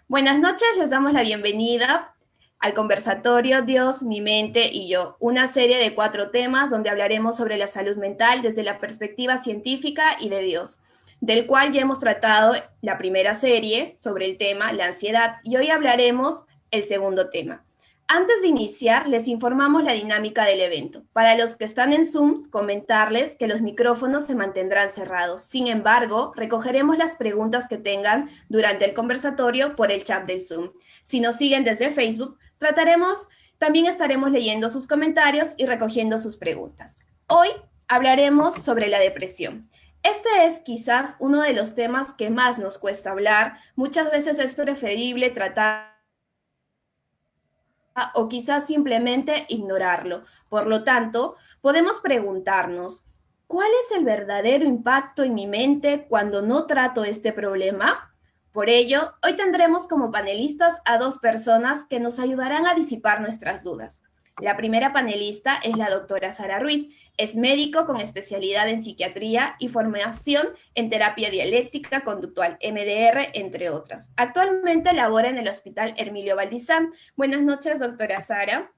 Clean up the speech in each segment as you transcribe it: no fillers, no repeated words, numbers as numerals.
Buenas noches, les damos la bienvenida al conversatorio Dios, mi mente y yo, una serie de 4 temas donde hablaremos sobre la salud mental desde la perspectiva científica y de Dios, del cual ya hemos tratado la primera serie sobre el tema, la ansiedad, y hoy hablaremos el segundo tema. Antes de iniciar, les informamos la dinámica del evento. Para los que están en Zoom, comentarles que los micrófonos se mantendrán cerrados. Sin embargo, recogeremos las preguntas que tengan durante el conversatorio por el chat del Zoom. Si nos siguen desde Facebook, también estaremos leyendo sus comentarios y recogiendo sus preguntas. Hoy hablaremos sobre la depresión. Este es quizás uno de los temas que más nos cuesta hablar. Muchas veces es preferible tratar o quizás simplemente ignorarlo. Por lo tanto, podemos preguntarnos, ¿cuál es el verdadero impacto en mi mente cuando no trato este problema? Por ello, hoy tendremos como panelistas a 2 personas que nos ayudarán a disipar nuestras dudas. La primera panelista es la doctora Sara Ruiz. Es médico con especialidad en psiquiatría y formación en terapia dialéctica conductual, MDR, entre otras. Actualmente labora en el Hospital Hermilio Valdizán. Buenas noches, doctora Sara.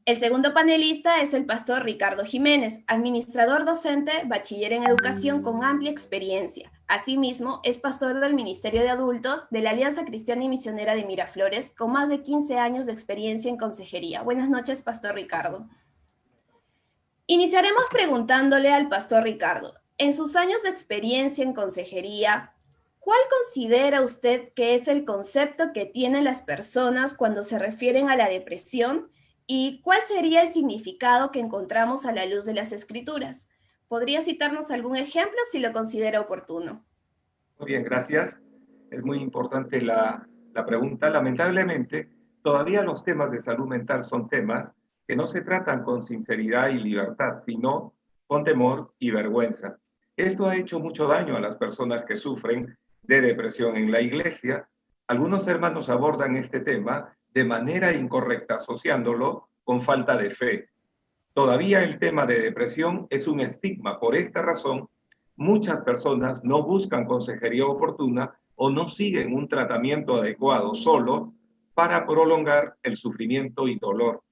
El segundo panelista es el pastor Ricardo Jiménez, administrador docente, bachiller en educación con amplia experiencia. Asimismo, es pastor del Ministerio de Adultos de la Alianza Cristiana y Misionera de Miraflores, con más de 15 años de experiencia en consejería. Buenas noches, pastor Ricardo. Iniciaremos preguntándole al pastor Ricardo, en sus años de experiencia en consejería, ¿cuál considera usted que es el concepto que tienen las personas cuando se refieren a la depresión? ¿Y cuál sería el significado que encontramos a la luz de las Escrituras? ¿Podría citarnos algún ejemplo si lo considera oportuno? Muy bien, gracias. Es muy importante la pregunta. Lamentablemente, todavía los temas de salud mental son temas que no se tratan con sinceridad y libertad, sino con temor y vergüenza. Esto ha hecho mucho daño a las personas que sufren de depresión en la iglesia. Algunos hermanos abordan este tema de manera incorrecta, asociándolo con falta de fe. Todavía el tema de depresión es un estigma. Por esta razón, muchas personas no buscan consejería oportuna o no siguen un tratamiento adecuado solo para prolongar el sufrimiento y dolor.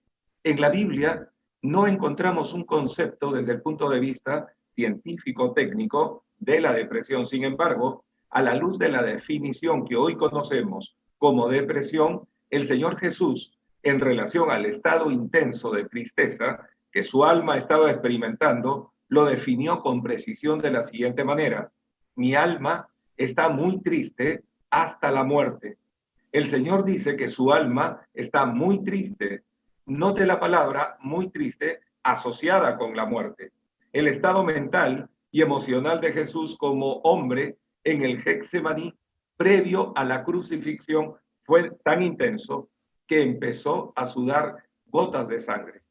En la Biblia no encontramos un concepto desde el punto de vista científico-técnico de la depresión. Sin embargo, a la luz de la definición que hoy conocemos como depresión, el Señor Jesús, en relación al estado intenso de tristeza que su alma estaba experimentando, lo definió con precisión de la siguiente manera: mi alma está muy triste hasta la muerte. El Señor dice que su alma está muy triste. Note la palabra muy triste asociada con la muerte. El estado mental y emocional de Jesús como hombre en el Getsemaní previo a la crucifixión fue tan intenso que empezó a sudar gotas de sangre.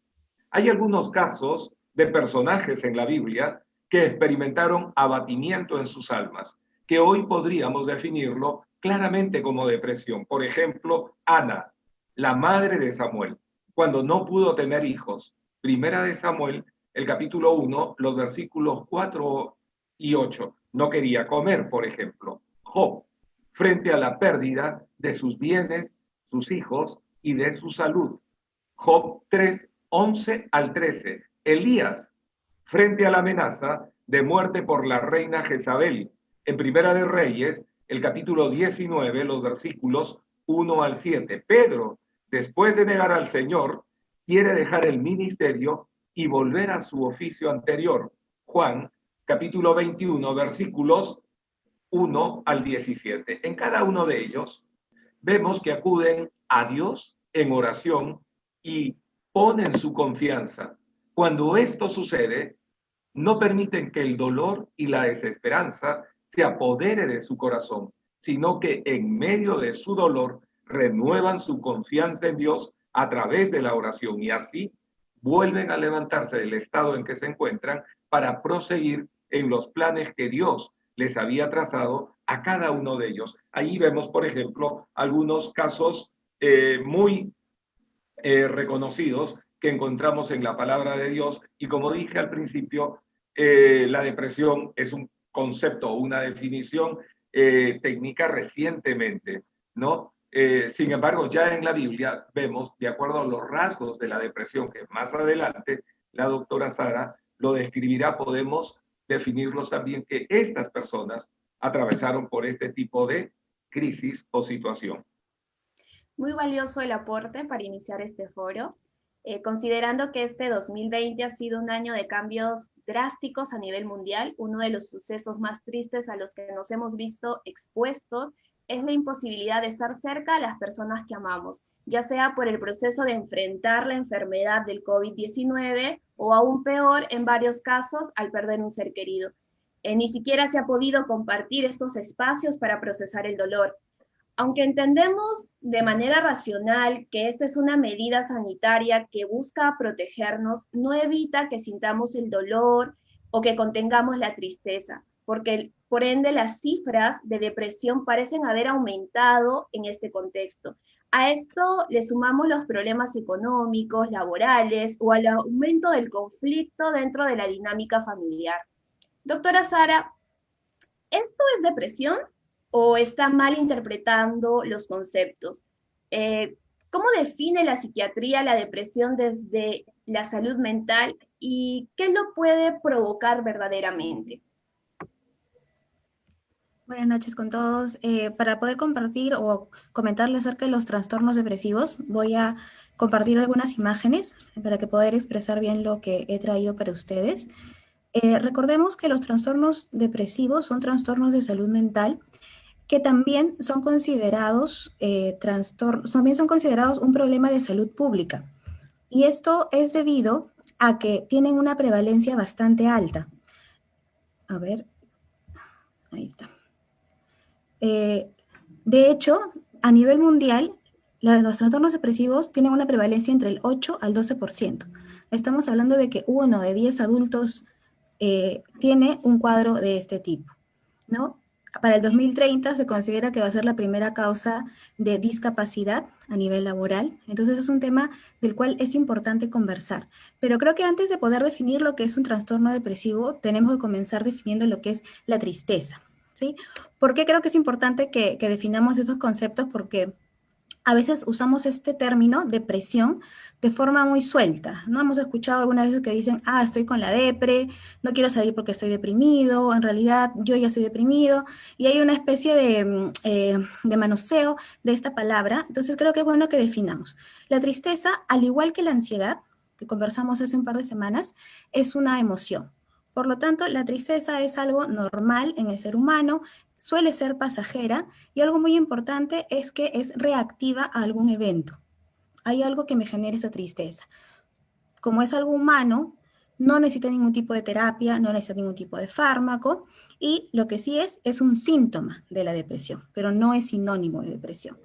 Hay algunos casos de personajes en la Biblia que experimentaron abatimiento en sus almas, que hoy podríamos definirlo claramente como depresión. Por ejemplo, Ana, la madre de Samuel, cuando no pudo tener hijos. Primera de Samuel, el capítulo 1, los versículos 4 y 8. No quería comer, por ejemplo. Job, frente a la pérdida de sus bienes, sus hijos y de su salud. Job 3, 11 al 13. Elías, frente a la amenaza de muerte por la reina Jezabel. En Primera de Reyes, el capítulo 19, los versículos 1 al 7. Pedro, después de negar al Señor, quiere dejar el ministerio y volver a su oficio anterior. Juan, capítulo 21, versículos 1 al 17. En cada uno de ellos vemos que acuden a Dios en oración y ponen su confianza. Cuando esto sucede, no permiten que el dolor y la desesperanza se apodere de su corazón, sino que en medio de su dolor renuevan su confianza en Dios a través de la oración y así vuelven a levantarse del estado en que se encuentran para proseguir en los planes que Dios les había trazado a cada uno de ellos. Ahí vemos, por ejemplo, algunos casos muy reconocidos que encontramos en la palabra de Dios. Y como dije al principio, la depresión es un concepto o una definición técnica recientemente ¿no? Sin embargo, ya en la Biblia vemos, de acuerdo a los rasgos de la depresión, que más adelante la doctora Sara lo describirá, podemos definirlos también que estas personas atravesaron por este tipo de crisis o situación. Muy valioso el aporte para iniciar este foro, considerando que este 2020 ha sido un año de cambios drásticos a nivel mundial. Uno de los sucesos más tristes a los que nos hemos visto expuestos es la imposibilidad de estar cerca a las personas que amamos, ya sea por el proceso de enfrentar la enfermedad del COVID-19 o aún peor, en varios casos, al perder un ser querido. Ni siquiera se ha podido compartir estos espacios para procesar el dolor. Aunque entendemos de manera racional que esta es una medida sanitaria que busca protegernos, no evita que sintamos el dolor o que contengamos la tristeza, porque por ende las cifras de depresión parecen haber aumentado en este contexto. A esto le sumamos los problemas económicos, laborales o al aumento del conflicto dentro de la dinámica familiar. Doctora Sara, ¿esto es depresión o está mal interpretando los conceptos? ¿Cómo define la psiquiatría la depresión desde la salud mental y qué lo puede provocar verdaderamente? Buenas noches con todos. Para poder compartir o comentarles acerca de los trastornos depresivos, voy a compartir algunas imágenes para que poder expresar bien lo que he traído para ustedes. Recordemos que los trastornos depresivos son trastornos de salud mental que también son considerados también son considerados un problema de salud pública. Y esto es debido a que tienen una prevalencia bastante alta. A ver, ahí está. De hecho, a nivel mundial, los trastornos depresivos tienen una prevalencia entre el 8 al 12%. Estamos hablando de que 1 de 10 adultos tiene un cuadro de este tipo, ¿no? Para el 2030 se considera que va a ser la primera causa de discapacidad a nivel laboral. Entonces es un tema del cual es importante conversar. Pero creo que antes de poder definir lo que es un trastorno depresivo, tenemos que comenzar definiendo lo que es la tristeza, ¿sí? ¿Por qué creo que es importante que definamos esos conceptos? Porque a veces usamos este término, depresión, de forma muy suelta, ¿no? Hemos escuchado algunas veces que dicen, estoy con la depre, no quiero salir porque estoy deprimido, en realidad yo ya estoy deprimido, y hay una especie de manoseo de esta palabra. Entonces creo que es bueno que definamos. La tristeza, al igual que la ansiedad, que conversamos hace un par de semanas, es una emoción. Por lo tanto, la tristeza es algo normal en el ser humano, suele ser pasajera y algo muy importante es que es reactiva a algún evento. Hay algo que me genera esa tristeza. Como es algo humano, no necesita ningún tipo de terapia, no necesita ningún tipo de fármaco y lo que sí es un síntoma de la depresión, pero no es sinónimo de depresión.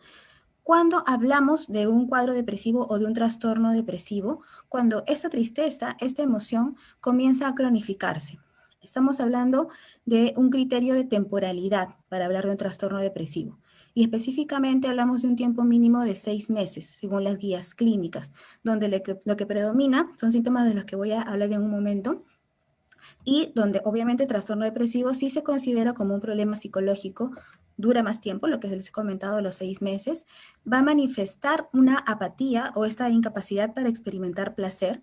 Cuando hablamos de un cuadro depresivo o de un trastorno depresivo, cuando esta tristeza, esta emoción comienza a cronificarse. Estamos hablando de un criterio de temporalidad para hablar de un trastorno depresivo. Y específicamente hablamos de un tiempo mínimo de 6 meses, según las guías clínicas, donde lo que predomina son síntomas de los que voy a hablar en un momento, y donde obviamente el trastorno depresivo sí se considera como un problema psicológico, dura más tiempo, lo que les he comentado, los 6 meses, va a manifestar una apatía o esta incapacidad para experimentar placer.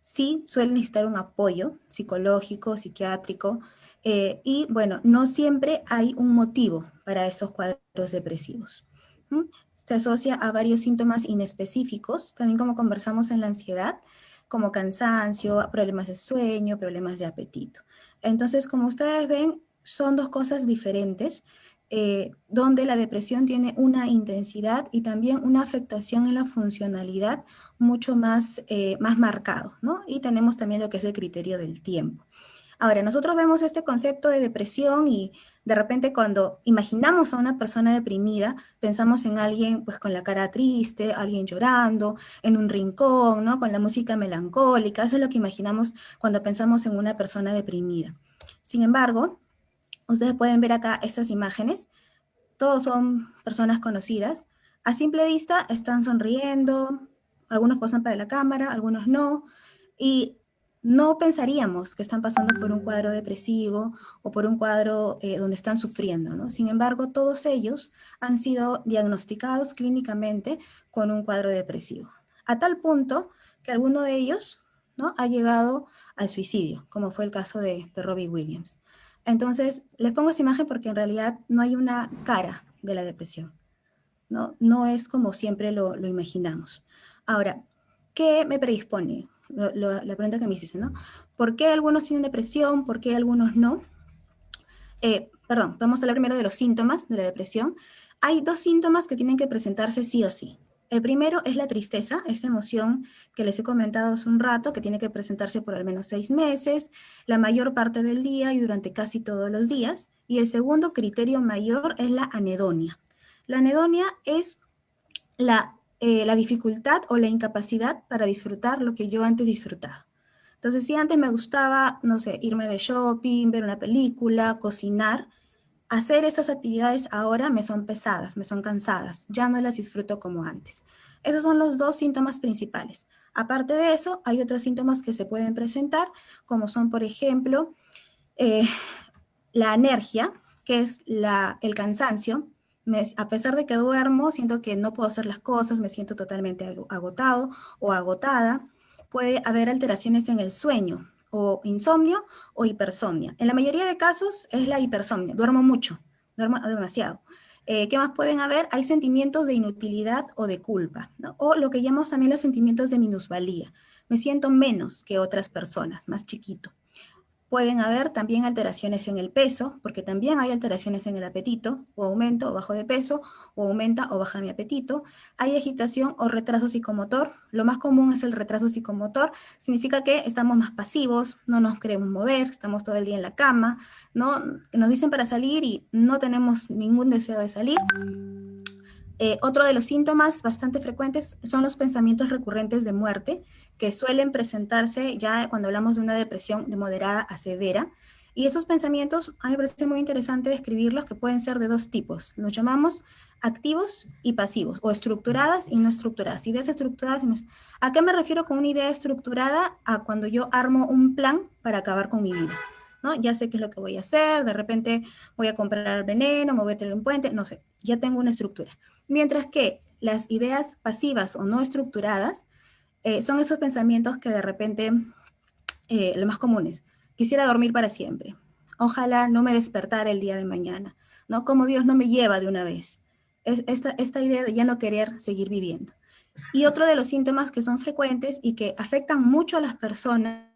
Sí suele necesitar un apoyo psicológico, psiquiátrico, y bueno, no siempre hay un motivo para estos cuadros depresivos. Se asocia a varios síntomas inespecíficos, también como conversamos en la ansiedad, como cansancio, problemas de sueño, problemas de apetito. Entonces, como ustedes ven, son dos cosas diferentes, donde la depresión tiene una intensidad y también una afectación en la funcionalidad mucho más, más marcado, ¿no? Y tenemos también lo que es el criterio del tiempo. Ahora, nosotros vemos este concepto de depresión y de repente cuando imaginamos a una persona deprimida, pensamos en alguien pues con la cara triste, alguien llorando, en un rincón, ¿no? Con la música melancólica. Eso es lo que imaginamos cuando pensamos en una persona deprimida. Sin embargo, ustedes pueden ver acá estas imágenes. Todos son personas conocidas. A simple vista están sonriendo, algunos posan para la cámara, algunos no. Y no pensaríamos que están pasando por un cuadro depresivo o por un cuadro donde están sufriendo, ¿no? Sin embargo, todos ellos han sido diagnosticados clínicamente con un cuadro depresivo, a tal punto que alguno de ellos, ¿no?, ha llegado al suicidio, como fue el caso de Robbie Williams. Entonces, les pongo esta imagen porque en realidad no hay una cara de la depresión, ¿no? No es como siempre lo imaginamos. Ahora, ¿qué me predispone? La pregunta que me hiciste, ¿no? ¿Por qué algunos tienen depresión? ¿Por qué algunos no? Perdón, vamos a hablar primero de los síntomas de la depresión. Hay dos síntomas que tienen que presentarse sí o sí. El primero es la tristeza, esta emoción que les he comentado hace un rato, que tiene que presentarse por al menos 6 meses, la mayor parte del día y durante casi todos los días. Y el segundo criterio mayor es la anedonia. La anedonia es la dificultad o la incapacidad para disfrutar lo que yo antes disfrutaba. Entonces, si antes me gustaba, no sé, irme de shopping, ver una película, cocinar, hacer esas actividades ahora me son pesadas, me son cansadas, ya no las disfruto como antes. Esos son los dos síntomas principales. Aparte de eso, hay otros síntomas que se pueden presentar, como son, por ejemplo, eh, la anergia, que es el cansancio. A pesar de que duermo, siento que no puedo hacer las cosas, me siento totalmente agotado o agotada. Puede haber alteraciones en el sueño, o insomnio o hipersomnia. En la mayoría de casos es la hipersomnia, duermo mucho, duermo demasiado. ¿Qué más pueden haber? Hay sentimientos de inutilidad o de culpa, ¿no? O lo que llamamos también los sentimientos de minusvalía. Me siento menos que otras personas, más chiquito. Pueden haber también alteraciones en el peso, porque también hay alteraciones en el apetito, o aumento o bajo de peso, o aumenta o baja mi apetito. Hay agitación o retraso psicomotor. Lo más común es el retraso psicomotor. Significa que estamos más pasivos, no nos queremos mover, estamos todo el día en la cama, ¿no? Nos dicen para salir y no tenemos ningún deseo de salir. Otro de los síntomas bastante frecuentes son los pensamientos recurrentes de muerte, que suelen presentarse ya cuando hablamos de una depresión de moderada a severa. Y esos pensamientos, a mí me parece muy interesante describirlos, que pueden ser de dos tipos. Los llamamos activos y pasivos, o estructuradas y no estructuradas. Ideas estructuradas y no. ¿A qué me refiero con una idea estructurada? A cuando yo armo un plan para acabar con mi vida, ¿no? Ya sé qué es lo que voy a hacer, de repente voy a comprar veneno, me voy a tener un puente, no sé, ya tengo una estructura. Mientras que las ideas pasivas o no estructuradas son esos pensamientos que de repente, los más comunes, quisiera dormir para siempre, ojalá no me despertara el día de mañana, ¿no? Como Dios no me lleva de una vez. Esta idea de ya no querer seguir viviendo. Y otro de los síntomas que son frecuentes y que afectan mucho a las personas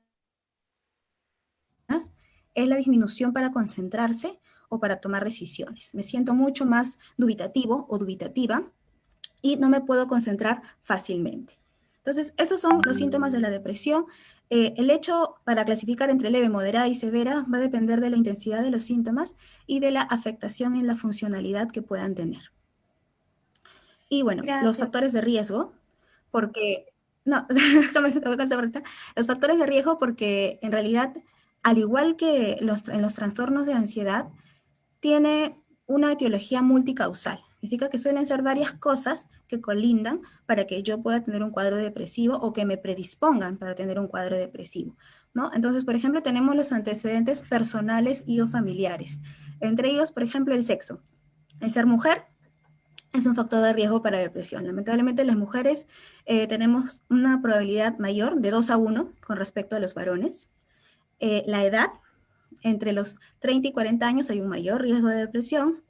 es la disminución para concentrarse o para tomar decisiones. Me siento mucho más dubitativo o dubitativa y no me puedo concentrar fácilmente. Entonces, esos son los síntomas de la depresión. El hecho para clasificar entre leve, moderada y severa va a depender de la intensidad de los síntomas y de la afectación en la funcionalidad que puedan tener. Y bueno, los Gracias. factores de riesgo, porque, no, los factores de riesgo porque en realidad, al igual que en los trastornos de ansiedad, tiene una etiología multicausal. Significa que suelen ser varias cosas que colindan para que yo pueda tener un cuadro depresivo o que me predispongan para tener un cuadro depresivo, ¿no? Entonces, por ejemplo, tenemos los antecedentes personales y o familiares. Entre ellos, por ejemplo, el sexo. El ser mujer es un factor de riesgo para depresión. Lamentablemente las mujeres tenemos una probabilidad mayor de 2 a 1 con respecto a los varones. La edad, entre los 30 y 40 años hay un mayor riesgo de depresión.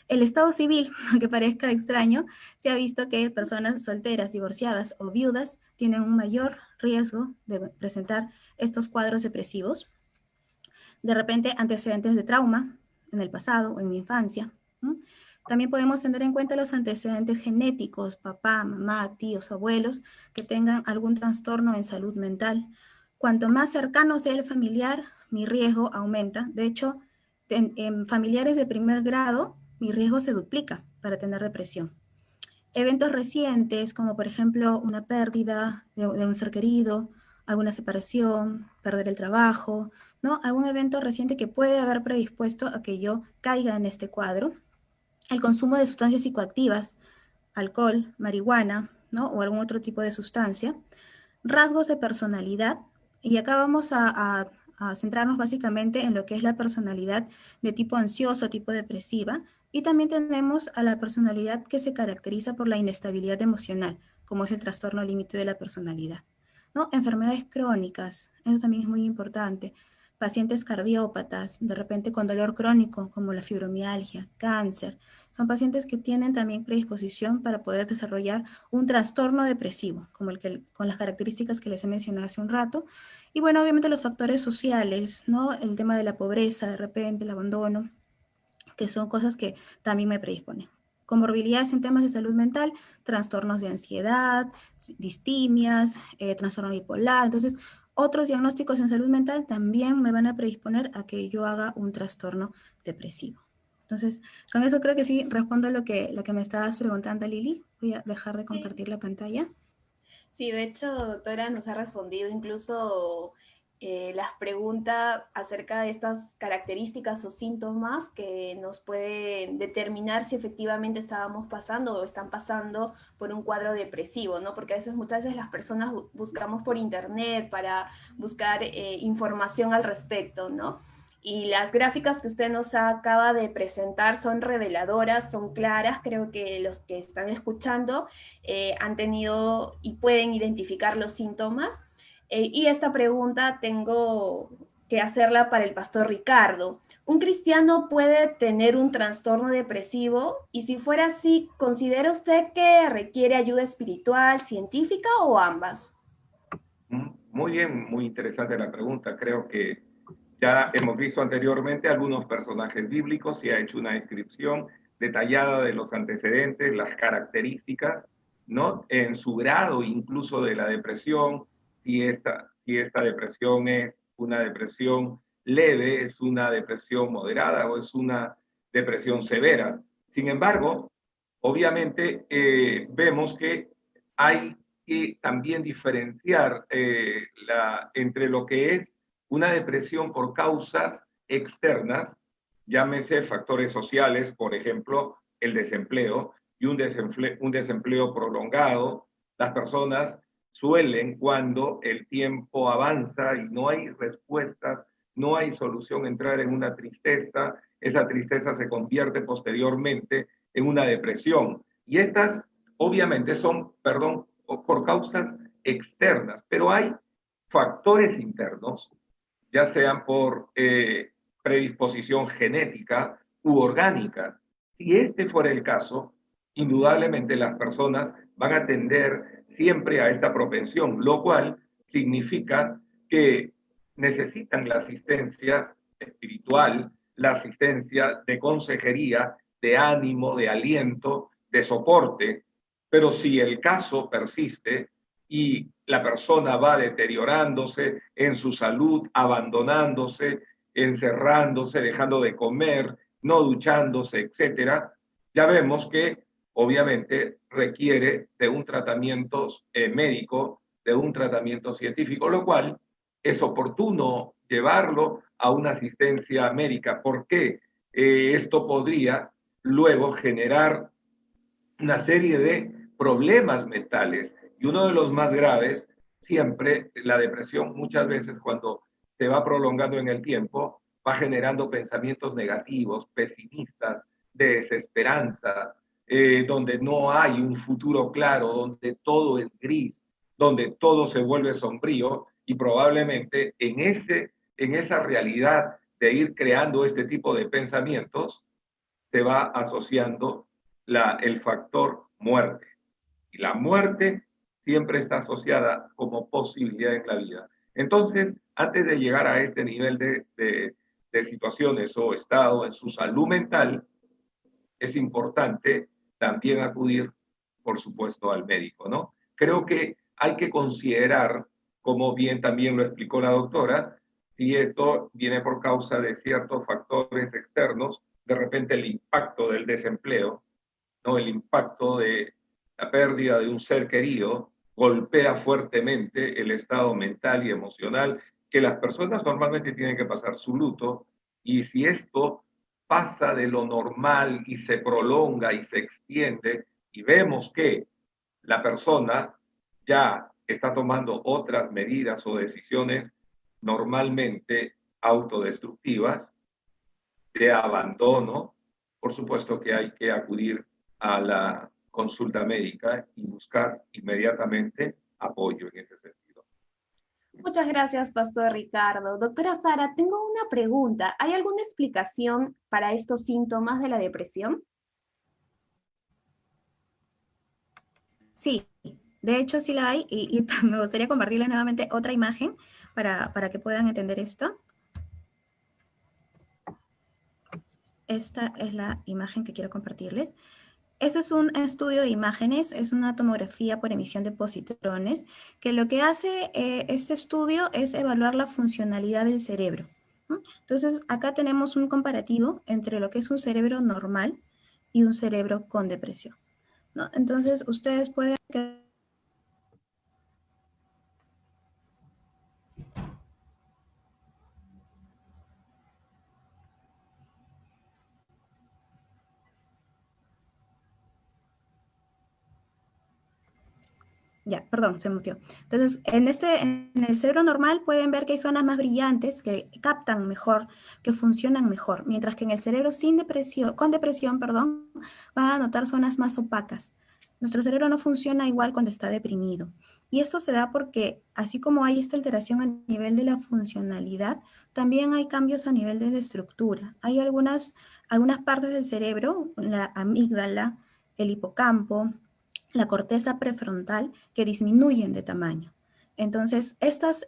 El estado civil, aunque parezca extraño, se ha visto que personas solteras, divorciadas o viudas tienen un mayor riesgo de presentar estos cuadros depresivos. De repente, antecedentes de trauma en el pasado o en mi infancia. También podemos tener en cuenta los antecedentes genéticos, papá, mamá, tíos, abuelos, que tengan algún trastorno en salud mental. Cuanto más cercano sea el familiar, mi riesgo aumenta. De hecho, en familiares de primer grado, mi riesgo se duplica para tener depresión. Eventos recientes, como por ejemplo una pérdida de un ser querido, alguna separación, perder el trabajo, ¿no? Algún evento reciente que puede haber predispuesto a que yo caiga en este cuadro. El consumo de sustancias psicoactivas, alcohol, marihuana, ¿no? O algún otro tipo de sustancia. Rasgos de personalidad, Y acá vamos a centrarnos básicamente en lo que es la personalidad de tipo ansioso, tipo depresiva, y también tenemos a la personalidad que se caracteriza por la inestabilidad emocional, como es el trastorno límite de la personalidad, ¿no? Enfermedades crónicas, eso también es muy importante. Pacientes cardiópatas, de repente con dolor crónico, como la fibromialgia, cáncer, son pacientes que tienen también predisposición para poder desarrollar un trastorno depresivo, como el que, con las características que les he mencionado hace un rato. Y bueno, obviamente los factores sociales, ¿no? El tema de la pobreza, de repente, el abandono, que son cosas que también me predisponen. Comorbilidades en temas de salud mental, trastornos de ansiedad, distimias, trastorno bipolar. Entonces, otros diagnósticos en salud mental también me van a predisponer a que yo haga un trastorno depresivo. Entonces, con eso creo que sí respondo lo que me estabas preguntando, Lili. Voy a dejar de Sí. compartir la pantalla. Sí, de hecho, doctora, nos ha respondido incluso las preguntas acerca de estas características o síntomas que nos pueden determinar si efectivamente estábamos pasando o están pasando por un cuadro depresivo, ¿no? Porque a veces, muchas veces las personas buscamos por internet para buscar información al respecto, ¿no? Y las gráficas que usted nos acaba de presentar son reveladoras, son claras, creo que los que están escuchando han tenido y pueden identificar los síntomas. Y esta pregunta tengo que hacerla para el pastor Ricardo. ¿Un cristiano puede tener un trastorno depresivo? Y si fuera así, ¿considera usted que requiere ayuda espiritual, científica o ambas? Muy bien, muy interesante la pregunta. Creo que ya hemos visto anteriormente algunos personajes bíblicos y ha hecho una descripción detallada de los antecedentes, las características, ¿no? En su grado incluso de la depresión, si esta depresión es una depresión leve, es una depresión moderada o es una depresión severa. Sin embargo, obviamente vemos que hay que también diferenciar entre lo que es una depresión por causas externas, llámese factores sociales, por ejemplo, el desempleo y un desempleo prolongado. Las personas suelen, cuando el tiempo avanza y no hay respuestas, no hay solución, entrar en una tristeza. Esa tristeza se convierte posteriormente en una depresión. Y estas, obviamente, son, perdón, por causas externas, pero hay factores internos, ya sean por predisposición genética u orgánica. Si este fuera el caso, indudablemente las personas van a tender siempre a esta propensión, lo cual significa que necesitan la asistencia espiritual, la asistencia de consejería, de ánimo, de aliento, de soporte. Pero si el caso persiste y la persona va deteriorándose en su salud, abandonándose, encerrándose, dejando de comer, no duchándose, etcétera, ya vemos que obviamente requiere de un tratamiento médico, de un tratamiento científico, lo cual es oportuno llevarlo a una asistencia médica, porque esto podría luego generar una serie de problemas mentales. Y uno de los más graves, siempre la depresión, muchas veces cuando se va prolongando en el tiempo, va generando pensamientos negativos, pesimistas, de desesperanza, donde no hay un futuro claro, donde todo es gris, donde todo se vuelve sombrío y probablemente en esa realidad de ir creando este tipo de pensamientos se va asociando el factor muerte. Y la muerte siempre está asociada como posibilidad en la vida. Entonces, antes de llegar a este nivel de situaciones o estado en su salud mental, es importante también acudir, por supuesto, al médico, ¿no? Creo que hay que considerar, como bien también lo explicó la doctora, si esto viene por causa de ciertos factores externos, de repente el impacto del desempleo, ¿no? El impacto de la pérdida de un ser querido golpea fuertemente el estado mental y emocional que las personas normalmente tienen que pasar su luto, y si esto pasa de lo normal y se prolonga y se extiende y vemos que la persona ya está tomando otras medidas o decisiones normalmente autodestructivas, de abandono. Por supuesto que hay que acudir a la consulta médica y buscar inmediatamente apoyo en ese sentido. Muchas gracias, Pastor Ricardo. Doctora Sara, tengo una pregunta. ¿Hay alguna explicación para estos síntomas de la depresión? Sí, de hecho sí la hay y me gustaría compartirles nuevamente otra imagen para que puedan entender esto. Esta es la imagen que quiero compartirles. Este es un estudio de imágenes, es una tomografía por emisión de positrones, que lo que hace este estudio es evaluar la funcionalidad del cerebro, ¿no? Entonces, acá tenemos un comparativo entre lo que es un cerebro normal y un cerebro con depresión, ¿no? Entonces, ustedes pueden... Ya, perdón, se muteó. Entonces, en el cerebro normal pueden ver que hay zonas más brillantes que captan mejor, que funcionan mejor, mientras que en el cerebro sin depresión, con depresión, perdón, van a notar zonas más opacas. Nuestro cerebro no funciona igual cuando está deprimido. Y esto se da porque, así como hay esta alteración a nivel de la funcionalidad, también hay cambios a nivel de la estructura. Hay algunas partes del cerebro, la amígdala, el hipocampo, la corteza prefrontal, que disminuyen de tamaño. Entonces, estas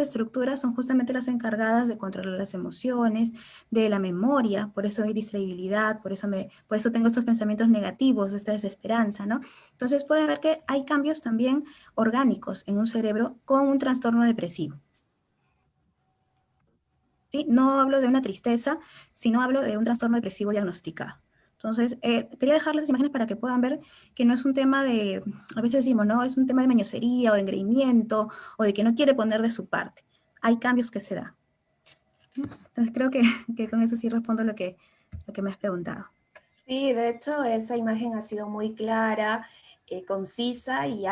estructuras son justamente las encargadas de controlar las emociones, de la memoria, por eso hay distraibilidad, por eso tengo estos pensamientos negativos, esta desesperanza, ¿no? Entonces, pueden ver que hay cambios también orgánicos en un cerebro con un trastorno depresivo. ¿Sí? No hablo de una tristeza, sino hablo de un trastorno depresivo diagnosticado. Entonces, quería dejarles las imágenes para que puedan ver que no es un tema de, a veces decimos, no, es un tema de mañosería o de engreimiento o de que no quiere poner de su parte. Hay cambios que se dan. Entonces, creo que con eso sí respondo lo que me has preguntado. Sí, de hecho, esa imagen ha sido muy clara, concisa y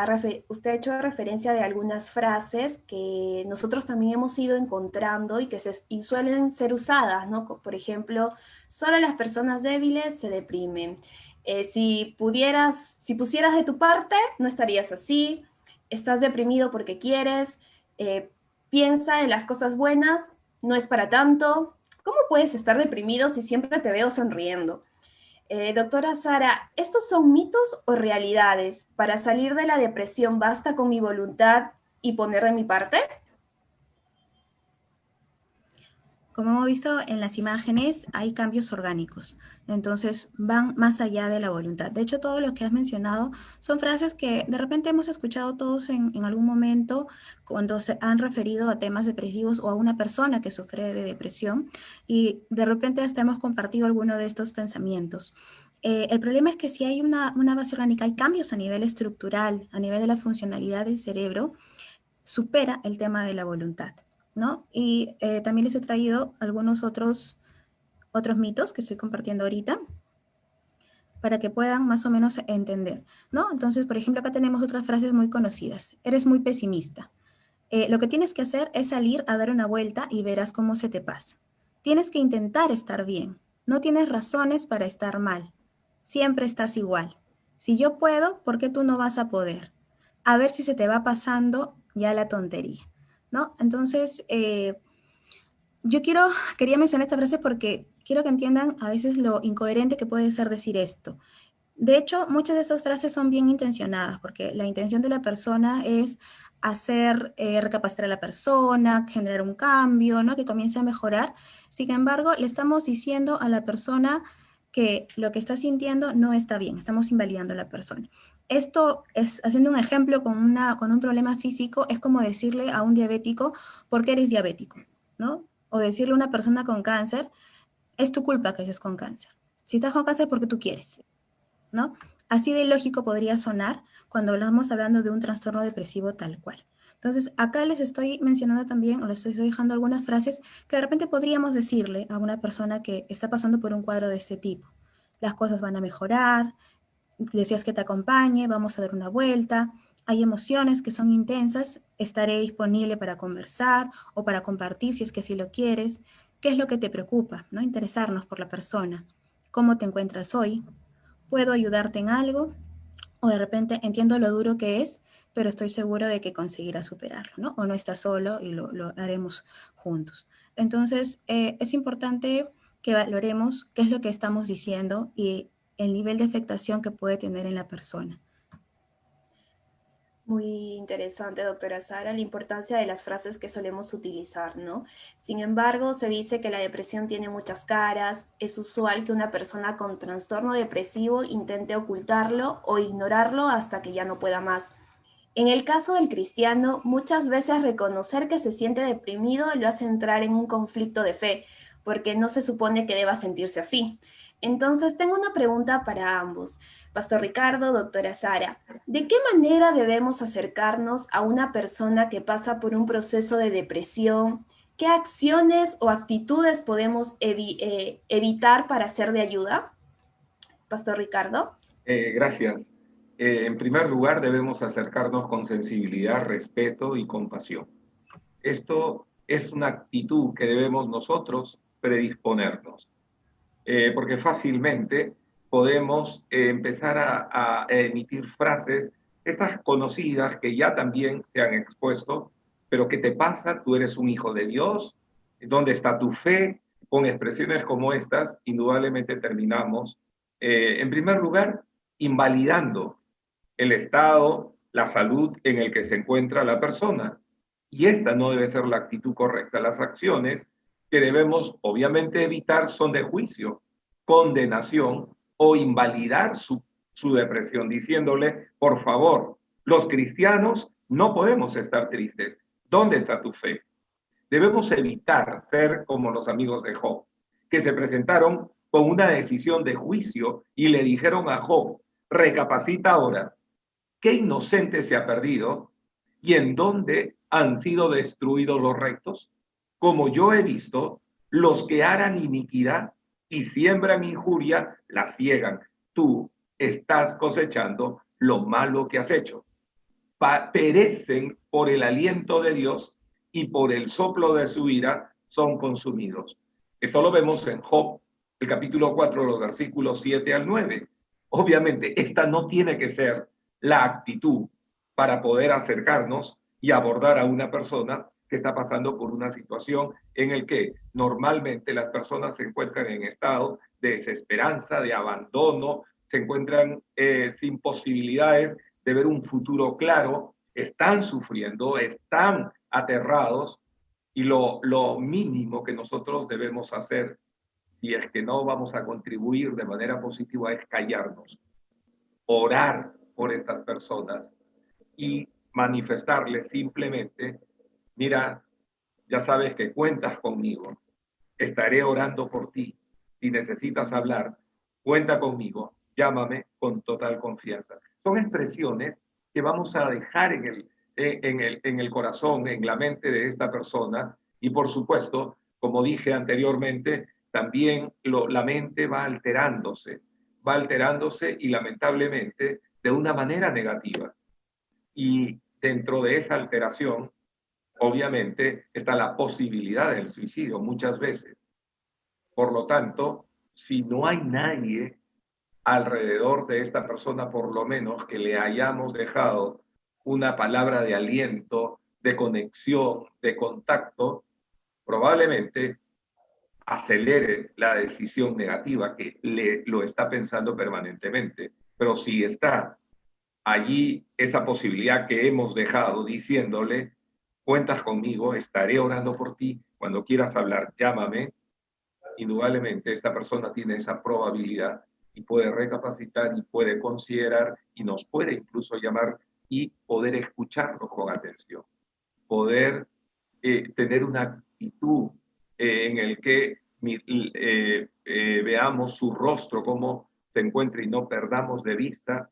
usted ha hecho referencia de algunas frases que nosotros también hemos ido encontrando y suelen ser usadas, ¿no? Por ejemplo, solo las personas débiles se deprimen. Si pusieras de tu parte, no estarías así. Estás deprimido porque quieres. eh, Piensa en las cosas buenas, no es para tanto. ¿Cómo puedes estar deprimido si siempre te veo sonriendo? Doctora Sara, ¿estos son mitos o realidades? ¿Para salir de la depresión basta con mi voluntad y poner de mi parte? Como hemos visto en las imágenes, hay cambios orgánicos, entonces van más allá de la voluntad. De hecho, todo lo que has mencionado son frases que de repente hemos escuchado todos en algún momento cuando se han referido a temas depresivos o a una persona que sufre de depresión y de repente hasta hemos compartido alguno de estos pensamientos. El problema es que si hay una base orgánica, hay cambios a nivel estructural, a nivel de la funcionalidad del cerebro, supera el tema de la voluntad, ¿no? Y también les he traído algunos otros mitos que estoy compartiendo ahorita para que puedan más o menos entender, ¿no? Entonces, por ejemplo, acá tenemos otras frases muy conocidas. Eres muy pesimista. Lo que tienes que hacer es salir a dar una vuelta y verás cómo se te pasa. Tienes que intentar estar bien. No tienes razones para estar mal. Siempre estás igual. Si yo puedo, ¿por qué tú no vas a poder? A ver si se te va pasando ya la tontería, ¿no? Entonces, yo quería mencionar esta frase porque quiero que entiendan a veces lo incoherente que puede ser decir esto. De hecho, muchas de esas frases son bien intencionadas, porque la intención de la persona es recapacitar a la persona, generar un cambio, ¿no? Que comience a mejorar. Sin embargo, le estamos diciendo a la persona que lo que está sintiendo no está bien, estamos invalidando a la persona. Esto es, haciendo un ejemplo con un problema físico, es como decirle a un diabético, ¿por qué eres diabético? ¿No? O decirle a una persona con cáncer, es tu culpa que estés con cáncer. Si estás con cáncer, porque tú quieres, ¿no? Así de lógico podría sonar cuando hablamos hablando de un trastorno depresivo tal cual. Entonces, acá les estoy mencionando también, o les estoy dejando algunas frases que de repente podríamos decirle a una persona que está pasando por un cuadro de este tipo. Las cosas van a mejorar, deseas que te acompañe, vamos a dar una vuelta, hay emociones que son intensas, estaré disponible para conversar o para compartir si es que así lo quieres. ¿Qué es lo que te preocupa? ¿No? Interesarnos por la persona. ¿Cómo te encuentras hoy? ¿Puedo ayudarte en algo? O de repente entiendo lo duro que es, pero estoy seguro de que conseguirás superarlo, ¿no? O no estás solo y lo haremos juntos. Entonces, es importante que valoremos qué es lo que estamos diciendo y el nivel de afectación que puede tener en la persona. Muy interesante, doctora Sara, la importancia de las frases que solemos utilizar, ¿no? Sin embargo, se dice que la depresión tiene muchas caras. Es usual que una persona con trastorno depresivo intente ocultarlo o ignorarlo hasta que ya no pueda más. En el caso del cristiano, muchas veces reconocer que se siente deprimido lo hace entrar en un conflicto de fe, porque no se supone que deba sentirse así. Entonces, tengo una pregunta para ambos. Pastor Ricardo, doctora Sara, ¿de qué manera debemos acercarnos a una persona que pasa por un proceso de depresión? ¿Qué acciones o actitudes podemos evitar para ser de ayuda? Pastor Ricardo. Gracias. En primer lugar, debemos acercarnos con sensibilidad, respeto y compasión. Esto es una actitud que debemos nosotros predisponernos, porque fácilmente podemos empezar a emitir frases, estas conocidas que ya también se han expuesto, pero ¿qué te pasa? Tú eres un hijo de Dios, ¿dónde está tu fe? Con expresiones como estas, indudablemente terminamos, en primer lugar, invalidando el estado, la salud en el que se encuentra la persona. Y esta no debe ser la actitud correcta. Las acciones que debemos obviamente evitar son de juicio, condenación o invalidar su depresión, diciéndole, por favor, los cristianos no podemos estar tristes. ¿Dónde está tu fe? Debemos evitar ser como los amigos de Job, que se presentaron con una decisión de juicio y le dijeron a Job, recapacita ahora, ¿qué inocente se ha perdido? ¿Y en dónde han sido destruidos los rectos? Como yo he visto, los que harán iniquidad y siembran injuria, la ciegan. Tú estás cosechando lo malo que has hecho. Perecen por el aliento de Dios y por el soplo de su ira son consumidos. Esto lo vemos en Job, el capítulo 4, los versículos 7 al 9. Obviamente, esta no tiene que ser la actitud para poder acercarnos y abordar a una persona que está pasando por una situación en el que normalmente las personas se encuentran en estado de desesperanza, de abandono, se encuentran sin posibilidades de ver un futuro claro, están sufriendo, están aterrados y lo mínimo que nosotros debemos hacer, y es que no vamos a contribuir de manera positiva, es callarnos, orar por estas personas y manifestarles simplemente, mira, ya sabes que cuentas conmigo, estaré orando por ti. Si necesitas hablar, cuenta conmigo, llámame con total confianza. Son expresiones que vamos a dejar en el corazón, en la mente de esta persona y por supuesto, como dije anteriormente, también la mente va alterándose y lamentablemente de una manera negativa. Y dentro de esa alteración, obviamente, está la posibilidad del suicidio muchas veces. Por lo tanto, si no hay nadie alrededor de esta persona, por lo menos que le hayamos dejado una palabra de aliento, de conexión, de contacto, probablemente acelere la decisión negativa que lo está pensando permanentemente. Pero si está allí esa posibilidad que hemos dejado diciéndole, cuentas conmigo, estaré orando por ti, cuando quieras hablar, llámame, indudablemente esta persona tiene esa probabilidad y puede recapacitar y puede considerar y nos puede incluso llamar y poder escucharlo con atención, poder tener una actitud en el que veamos su rostro, cómo se encuentra y no perdamos de vista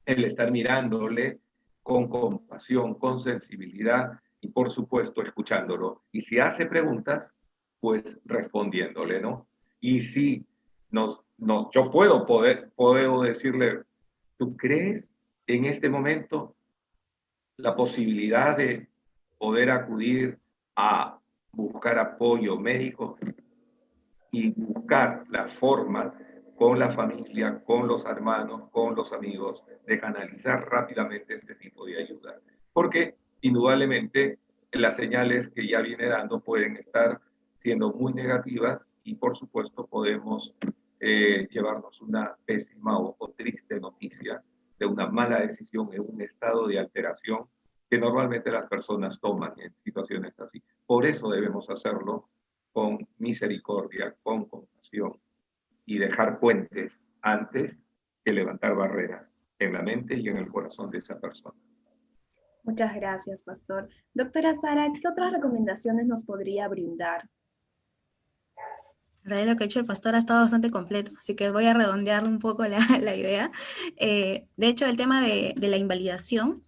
el estar mirándole con compasión, con sensibilidad y por supuesto escuchándolo. Y si hace preguntas, pues respondiéndole, ¿no? Y si yo puedo decirle, ¿tú crees en este momento la posibilidad de poder acudir a buscar apoyo médico y buscar la forma con la familia, con los hermanos, con los amigos, de canalizar rápidamente este tipo de ayuda. Porque indudablemente las señales que ya viene dando pueden estar siendo muy negativas y por supuesto podemos llevarnos una pésima o triste noticia de una mala decisión en un estado de alteración que normalmente las personas toman en situaciones así. Por eso debemos hacerlo con misericordia, con compasión y dejar puentes antes que levantar barreras en la mente y en el corazón de esa persona. Muchas gracias, pastor. Doctora Sara, ¿qué otras recomendaciones nos podría brindar? En realidad lo que ha hecho el pastor ha estado bastante completo, así que voy a redondear un poco la idea. De hecho, el tema de la invalidación,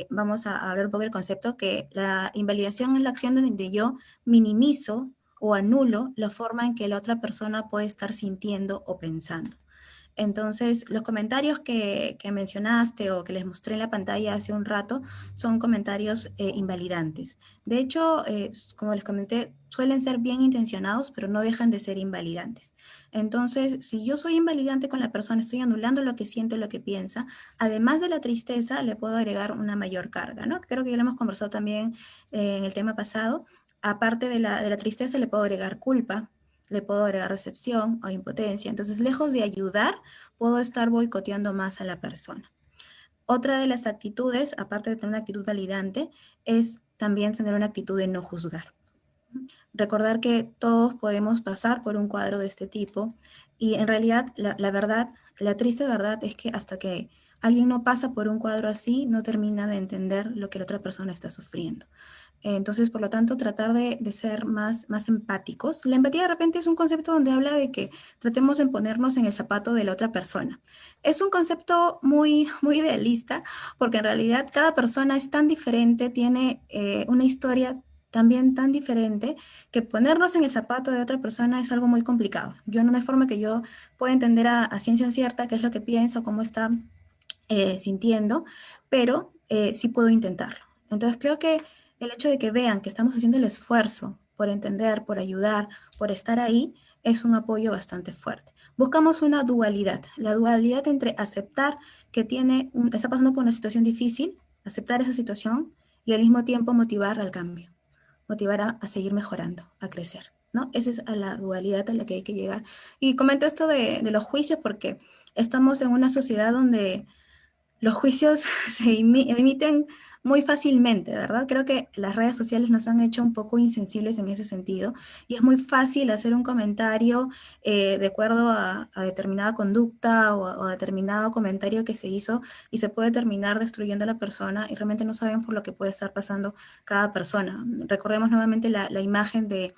vamos a hablar un poco del concepto, que la invalidación es la acción donde yo minimizo o anulo la forma en que la otra persona puede estar sintiendo o pensando. Entonces, los comentarios que mencionaste o que les mostré en la pantalla hace un rato son comentarios invalidantes. De hecho, como les comenté, suelen ser bien intencionados, pero no dejan de ser invalidantes. Entonces, si yo soy invalidante con la persona, estoy anulando lo que siente, lo que piensa, además de la tristeza, le puedo agregar una mayor carga, ¿no? Creo que ya lo hemos conversado también en el tema pasado. Aparte de la tristeza, le puedo agregar culpa, le puedo agregar decepción o impotencia. Entonces, lejos de ayudar, puedo estar boicoteando más a la persona. Otra de las actitudes, aparte de tener una actitud validante, es también tener una actitud de no juzgar. Recordar que todos podemos pasar por un cuadro de este tipo y en realidad la verdad, la triste verdad es que hasta que alguien no pasa por un cuadro así, no termina de entender lo que la otra persona está sufriendo. Entonces, por lo tanto, tratar de ser más empáticos. La empatía de repente es un concepto donde habla de que tratemos de ponernos en el zapato de la otra persona. Es un concepto muy idealista, porque en realidad cada persona es tan diferente, tiene una historia también tan diferente, que ponernos en el zapato de otra persona es algo muy complicado. Yo no hay forma que yo pueda entender a ciencia cierta qué es lo que piensa o cómo está sintiendo, pero sí puedo intentarlo. Entonces creo que el hecho de que vean que estamos haciendo el esfuerzo por entender, por ayudar, por estar ahí, es un apoyo bastante fuerte. Buscamos una dualidad, la dualidad entre aceptar que está pasando por una situación difícil, aceptar esa situación y al mismo tiempo motivar al cambio, motivar a seguir mejorando, a crecer, ¿no? Esa es a la dualidad a la que hay que llegar. Y comento esto de los juicios porque estamos en una sociedad donde los juicios se emiten muy fácilmente, ¿verdad? Creo que las redes sociales nos han hecho un poco insensibles en ese sentido y es muy fácil hacer un comentario de acuerdo a determinada conducta o a determinado comentario que se hizo y se puede terminar destruyendo a la persona y realmente no sabemos por lo que puede estar pasando cada persona. Recordemos nuevamente la imagen de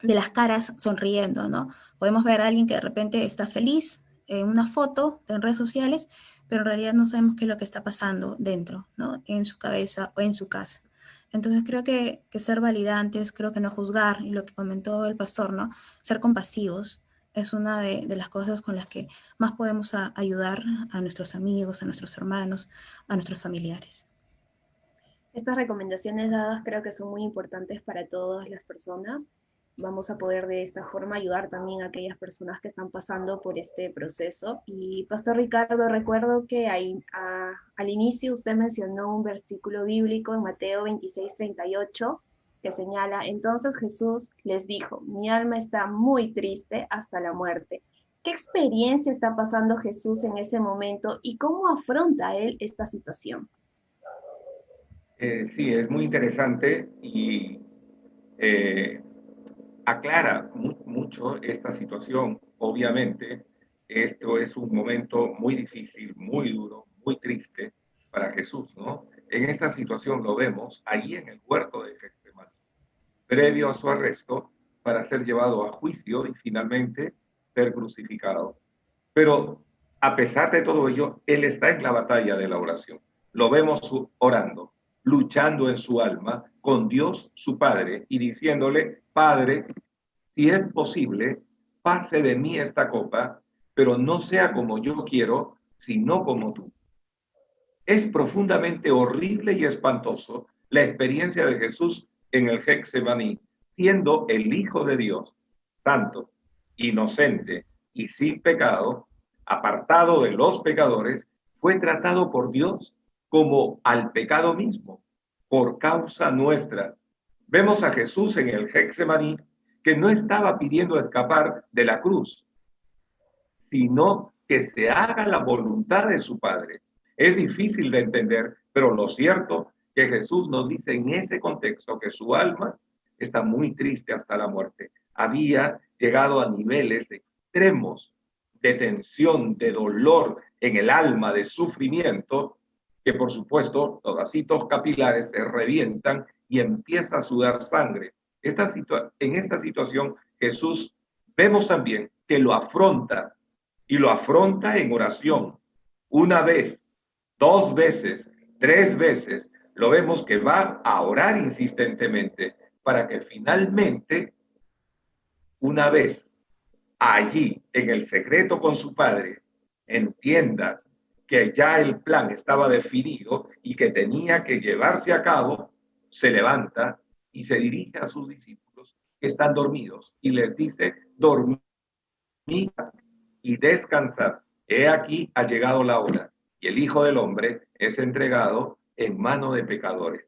las caras sonriendo, ¿no? Podemos ver a alguien que de repente está feliz en una foto en redes sociales, pero en realidad no sabemos qué es lo que está pasando dentro, ¿no? En su cabeza o en su casa. Entonces creo que ser validantes, creo que no juzgar, y lo que comentó el pastor, ¿no? Ser compasivos es una de las cosas con las que más podemos ayudar a nuestros amigos, a nuestros hermanos, a nuestros familiares. Estas recomendaciones dadas creo que son muy importantes para todas las personas. Vamos a poder de esta forma ayudar también a aquellas personas que están pasando por este proceso. Y Pastor Ricardo, recuerdo que al inicio usted mencionó un versículo bíblico en Mateo 26:38 que señala, entonces Jesús les dijo, mi alma está muy triste hasta la muerte. ¿Qué experiencia está pasando Jesús en ese momento y cómo afronta él esta situación? Sí, es muy interesante y eh, aclara mucho esta situación. Obviamente, esto es un momento muy difícil, muy duro, muy triste para Jesús, ¿no? En esta situación lo vemos ahí en el huerto de Getsemaní, previo a su arresto para ser llevado a juicio y finalmente ser crucificado. Pero a pesar de todo ello, él está en la batalla de la oración. Lo vemos orando, luchando en su alma con Dios, su Padre, y diciéndole, Padre, si es posible, pase de mí esta copa, pero no sea como yo quiero, sino como tú. Es profundamente horrible y espantoso la experiencia de Jesús en el Getsemaní, siendo el Hijo de Dios, santo, inocente y sin pecado, apartado de los pecadores, fue tratado por Dios como al pecado mismo, por causa nuestra. Vemos a Jesús en el Getsemaní que no estaba pidiendo escapar de la cruz, sino que se haga la voluntad de su Padre. Es difícil de entender, pero lo cierto que Jesús nos dice en ese contexto que su alma está muy triste hasta la muerte. Había llegado a niveles extremos de tensión, de dolor en el alma, de sufrimiento, que por supuesto los vasitos capilares se revientan y empieza a sudar sangre. En esta situación Jesús vemos también que lo afronta y lo afronta en oración. Una vez, dos veces, tres veces, lo vemos que va a orar insistentemente para que finalmente, una vez allí en el secreto con su Padre, entienda que ya el plan estaba definido y que tenía que llevarse a cabo, se levanta y se dirige a sus discípulos que están dormidos y les dice: dormid y descansar. He aquí ha llegado la hora y el Hijo del Hombre es entregado en mano de pecadores.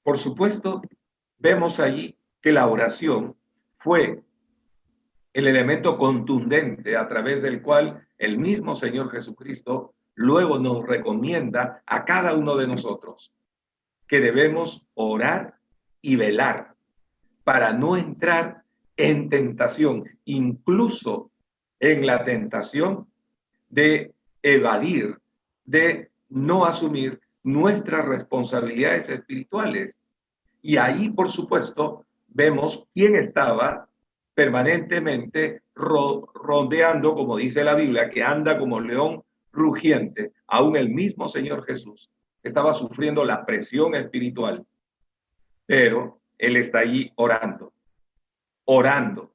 Por supuesto, vemos allí que la oración fue el elemento contundente a través del cual el mismo Señor Jesucristo luego nos recomienda a cada uno de nosotros que debemos orar y velar para no entrar en tentación, incluso en la tentación de evadir, de no asumir nuestras responsabilidades espirituales. Y ahí, por supuesto, vemos quién estaba permanentemente rondeando, como dice la Biblia, que anda como león rugiente. Aún el mismo Señor Jesús estaba sufriendo la presión espiritual, pero Él está allí orando, orando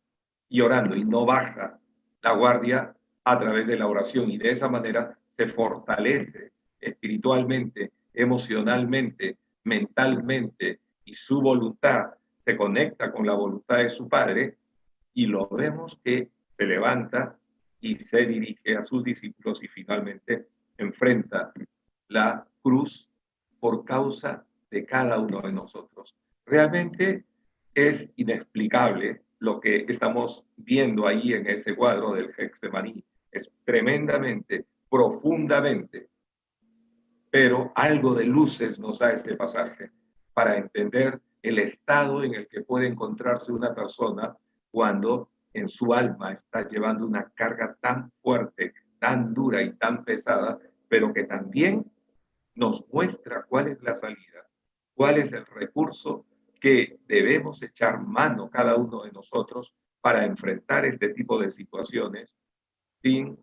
y orando, y no baja la guardia a través de la oración, y de esa manera se fortalece espiritualmente, emocionalmente, mentalmente, y su voluntad se conecta con la voluntad de su Padre, y lo vemos que se levanta y se dirige a sus discípulos y finalmente enfrenta la cruz por causa de cada uno de nosotros. Realmente es inexplicable lo que estamos viendo ahí en ese cuadro del Getsemaní. Es tremendamente, profundamente, pero algo de luces nos da este pasaje para entender el estado en el que puede encontrarse una persona cuando en su alma está llevando una carga tan fuerte, tan dura y tan pesada, pero que también nos muestra cuál es la salida, cuál es el recurso que debemos echar mano cada uno de nosotros para enfrentar este tipo de situaciones sin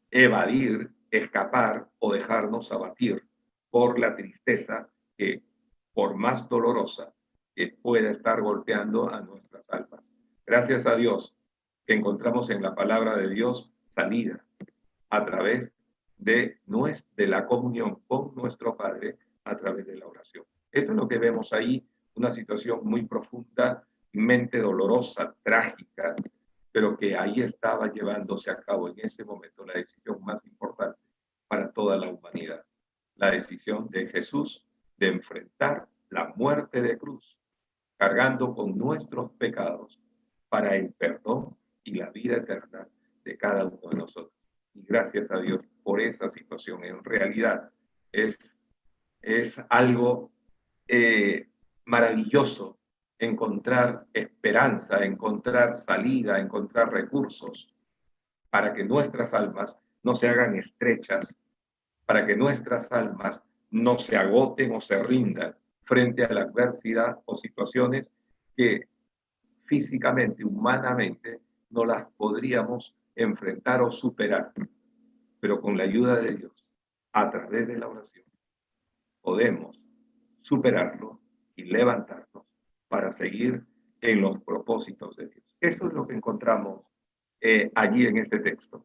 evadir, escapar o dejarnos abatir por la tristeza que, por más dolorosa, que pueda estar golpeando a nuestras almas. Gracias a Dios que encontramos en la palabra de Dios salida a través de la comunión con nuestro Padre a través de la oración. Esto es lo que vemos ahí, una situación muy profundamente dolorosa, trágica, pero que ahí estaba llevándose a cabo en ese momento la decisión más importante para toda la humanidad, la decisión de Jesús de enfrentar la muerte de cruz, cargando con nuestros pecados para el perdón y la vida eterna de cada uno de nosotros. Y gracias a Dios por esa situación. En realidad es algo maravilloso encontrar esperanza, encontrar salida, encontrar recursos para que nuestras almas no se hagan estrechas, para que nuestras almas no se agoten o se rindan frente a la adversidad o situaciones que físicamente, humanamente, no las podríamos enfrentar o superar. Pero con la ayuda de Dios, a través de la oración, podemos superarlo y levantarnos para seguir en los propósitos de Dios. Eso es lo que encontramos allí en este texto.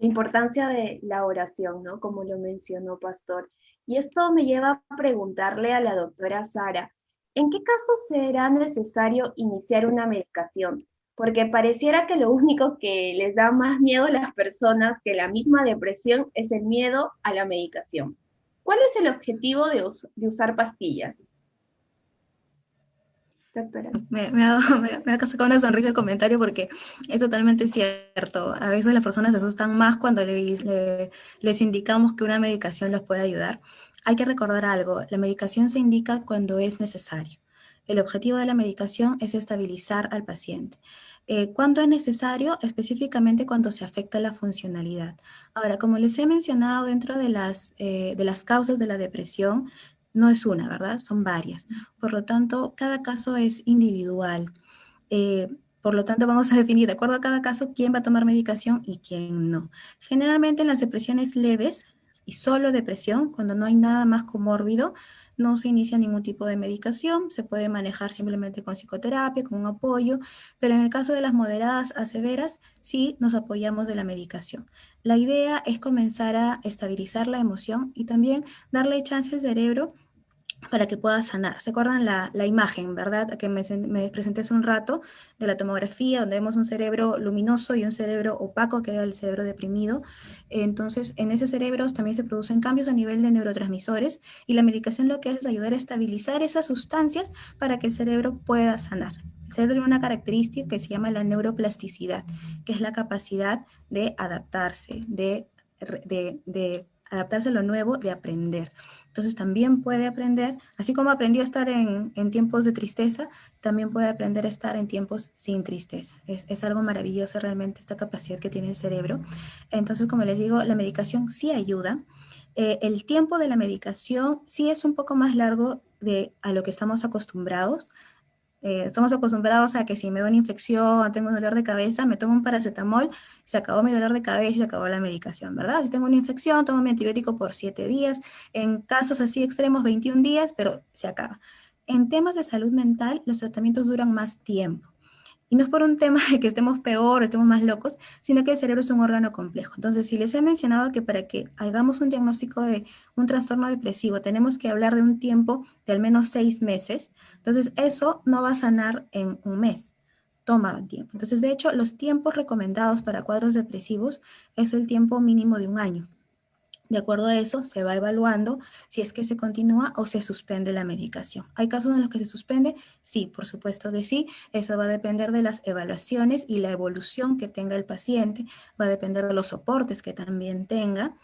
La importancia de la oración, ¿no? Como lo mencionó Pastor. Y esto me lleva a preguntarle a la doctora Sara, ¿en qué caso será necesario iniciar una medicación? Porque pareciera que lo único que les da más miedo a las personas que la misma depresión es el miedo a la medicación. ¿Cuál es el objetivo de usar pastillas, doctora? Me ha sacado una sonrisa el comentario porque es totalmente cierto. A veces las personas se asustan más cuando les indicamos que una medicación los puede ayudar. Hay que recordar algo, la medicación se indica cuando es necesario. El objetivo de la medicación es estabilizar al paciente. ¿Cuándo es necesario? Específicamente cuando se afecta la funcionalidad. Ahora, como les he mencionado, dentro de las causas de la depresión, no es una, ¿verdad? Son varias. Por lo tanto, cada caso es individual. Eh, por lo tanto, vamos a definir de acuerdo a cada caso quién va a tomar medicación y quién no. Generalmente en las depresiones leves y solo depresión, cuando no hay nada más comórbido, no se inicia ningún tipo de medicación, se puede manejar simplemente con psicoterapia, con un apoyo, pero en el caso de las moderadas a severas, sí nos apoyamos de la medicación. La idea es comenzar a estabilizar la emoción y también darle chance al cerebro para que pueda sanar. ¿Se acuerdan la imagen, verdad? Que me presenté hace un rato de la tomografía, donde vemos un cerebro luminoso y un cerebro opaco, que era el cerebro deprimido. Entonces, en ese cerebro también se producen cambios a nivel de neurotransmisores y la medicación lo que hace es ayudar a estabilizar esas sustancias para que el cerebro pueda sanar. El cerebro tiene una característica que se llama la neuroplasticidad, que es la capacidad de adaptarse, de adaptarse a lo nuevo, de aprender. Entonces también puede aprender, así como aprendió a estar en tiempos de tristeza, también puede aprender a estar en tiempos sin tristeza. Es algo maravilloso realmente esta capacidad que tiene el cerebro. Entonces, como les digo, la medicación sí ayuda. El tiempo de la medicación sí es un poco más largo a lo que estamos acostumbrados. Estamos acostumbrados a que si me da una infección, tengo un dolor de cabeza, me tomo un paracetamol, se acabó mi dolor de cabeza y se acabó la medicación, ¿verdad? Si tengo una infección, tomo mi antibiótico por 7 días, en casos así extremos 21 días, pero se acaba. En temas de salud mental, los tratamientos duran más tiempo. Y no es por un tema de que estemos peor o estemos más locos, sino que el cerebro es un órgano complejo. Entonces, si les he mencionado que para que hagamos un diagnóstico de un trastorno depresivo tenemos que hablar de un tiempo de al menos 6 meses, entonces eso no va a sanar en un mes. Toma tiempo. Entonces, de hecho, los tiempos recomendados para cuadros depresivos es el tiempo mínimo de un año. De acuerdo a eso, se va evaluando si es que se continúa o se suspende la medicación. ¿Hay casos en los que se suspende? Sí, por supuesto que sí. Eso va a depender de las evaluaciones y la evolución que tenga el paciente, va a depender de los soportes que también tenga,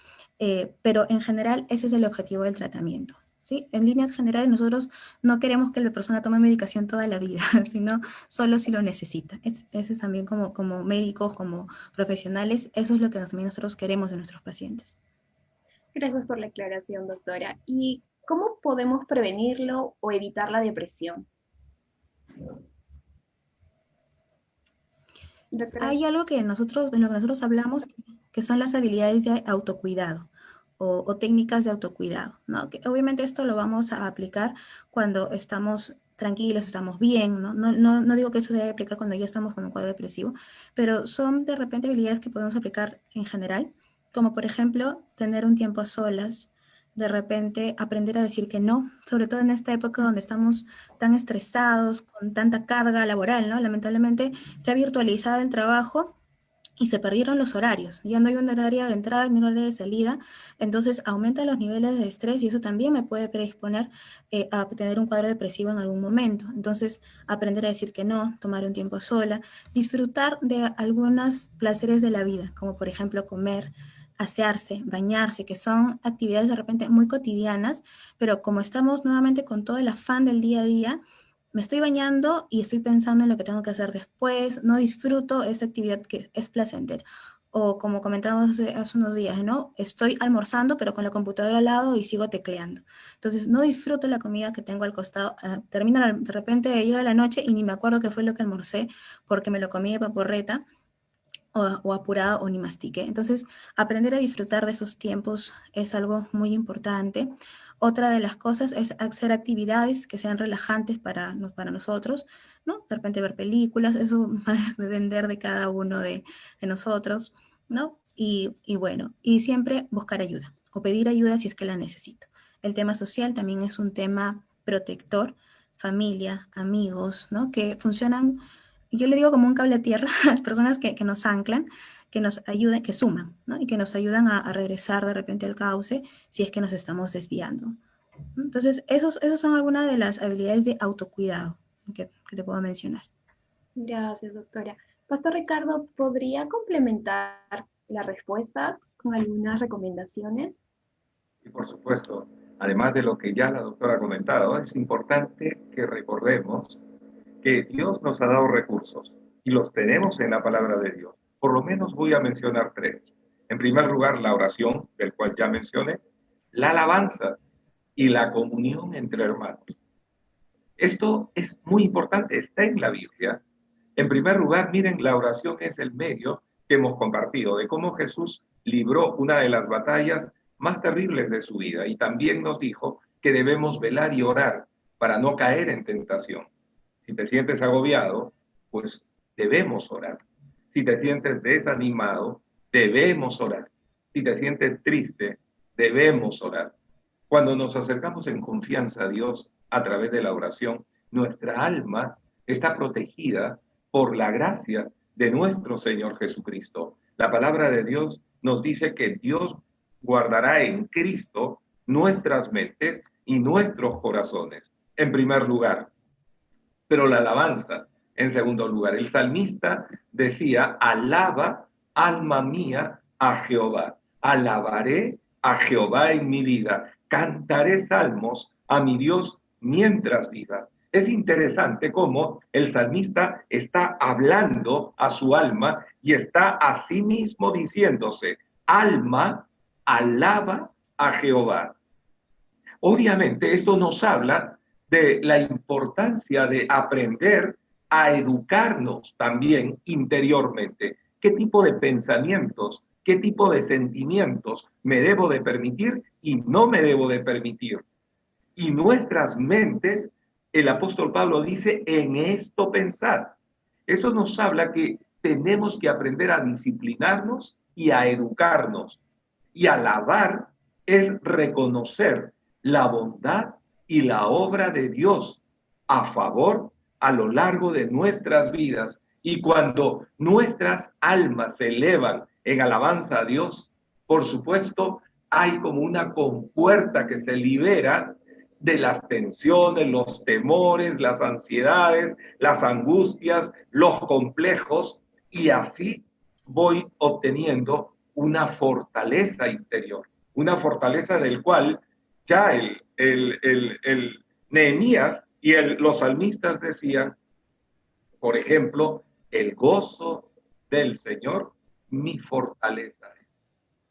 pero en general ese es el objetivo del tratamiento. ¿Sí? En líneas generales, nosotros no queremos que la persona tome medicación toda la vida, sino solo si lo necesita. Eso es también como médicos, como profesionales, eso es lo que también nosotros queremos de nuestros pacientes. Gracias por la aclaración, doctora. ¿Y cómo podemos prevenirlo o evitar la depresión? Doctora. Hay algo que nosotros, de lo que nosotros hablamos, que son las habilidades de autocuidado o técnicas de autocuidado, ¿no? Que obviamente esto lo vamos a aplicar cuando estamos tranquilos, estamos bien, ¿no? No digo que eso se debe aplicar cuando ya estamos con un cuadro depresivo, pero son de repente habilidades que podemos aplicar en general, como por ejemplo tener un tiempo a solas, de repente aprender a decir que no, sobre todo en esta época donde estamos tan estresados, con tanta carga laboral, ¿no? Lamentablemente se ha virtualizado el trabajo y se perdieron los horarios. Ya no hay un horario de entrada ni un horario de salida, entonces aumenta los niveles de estrés y eso también me puede predisponer a tener un cuadro depresivo en algún momento. Entonces, aprender a decir que no, tomar un tiempo sola, disfrutar de algunos placeres de la vida, como por ejemplo comer, asearse, bañarse, que son actividades de repente muy cotidianas, pero como estamos nuevamente con todo el afán del día a día, me estoy bañando y estoy pensando en lo que tengo que hacer después, no disfruto esa actividad que es placentera. O como comentábamos hace unos días, ¿no? Estoy almorzando, pero con la computadora al lado y sigo tecleando. Entonces, no disfruto la comida que tengo al costado. Termina de repente, llega la noche y ni me acuerdo qué fue lo que almorcé porque me lo comí de paporreta o apurado o ni mastique. Entonces, aprender a disfrutar de esos tiempos es algo muy importante. Otra de las cosas es hacer actividades que sean relajantes para nosotros, ¿no? De repente ver películas, eso va a depender de cada uno de nosotros, ¿no? y bueno, y siempre buscar ayuda o pedir ayuda si es que la necesito. El tema social también es un tema protector, familia, amigos, ¿no? Que funcionan, yo le digo como un cable a tierra, personas que nos anclan, que nos ayudan, que suman, ¿no? Y que nos ayudan a regresar de repente al cauce si es que nos estamos desviando. Entonces, esos son algunas de las habilidades de autocuidado que te puedo mencionar. Gracias, doctora. Pastor Ricardo, ¿podría complementar la respuesta con algunas recomendaciones? Y por supuesto, además de lo que ya la doctora ha comentado, es importante que recordemos que Dios nos ha dado recursos y los tenemos en la palabra de Dios. Por lo menos voy a mencionar tres. En primer lugar, la oración, del cual ya mencioné, la alabanza y la comunión entre hermanos. Esto es muy importante, está en la Biblia. En primer lugar, miren, la oración es el medio que hemos compartido de cómo Jesús libró una de las batallas más terribles de su vida y también nos dijo que debemos velar y orar para no caer en tentación. Si te sientes agobiado, pues debemos orar. Si te sientes desanimado, debemos orar. Si te sientes triste, debemos orar. Cuando nos acercamos en confianza a Dios a través de la oración, nuestra alma está protegida por la gracia de nuestro Señor Jesucristo. La palabra de Dios nos dice que Dios guardará en Cristo nuestras mentes y nuestros corazones, en primer lugar. Pero la alabanza, en segundo lugar. El salmista decía, alaba, alma mía, a Jehová. Alabaré a Jehová en mi vida. Cantaré salmos a mi Dios mientras viva. Es interesante cómo el salmista está hablando a su alma y está a sí mismo diciéndose, alma, alaba a Jehová. Obviamente esto nos habla de la importancia de aprender a educarnos también interiormente. ¿Qué tipo de pensamientos, qué tipo de sentimientos me debo de permitir y no me debo de permitir? Y nuestras mentes, el apóstol Pablo dice, en esto pensar. Esto nos habla que tenemos que aprender a disciplinarnos y a educarnos. Y alabar es reconocer la bondad y la obra de Dios a favor a lo largo de nuestras vidas. Y cuando nuestras almas se elevan en alabanza a Dios, por supuesto, hay como una compuerta que se libera de las tensiones, los temores, las ansiedades, las angustias, los complejos, y así voy obteniendo una fortaleza interior, una fortaleza del cual ya el Nehemías y los salmistas decían, por ejemplo, el gozo del Señor, mi fortaleza.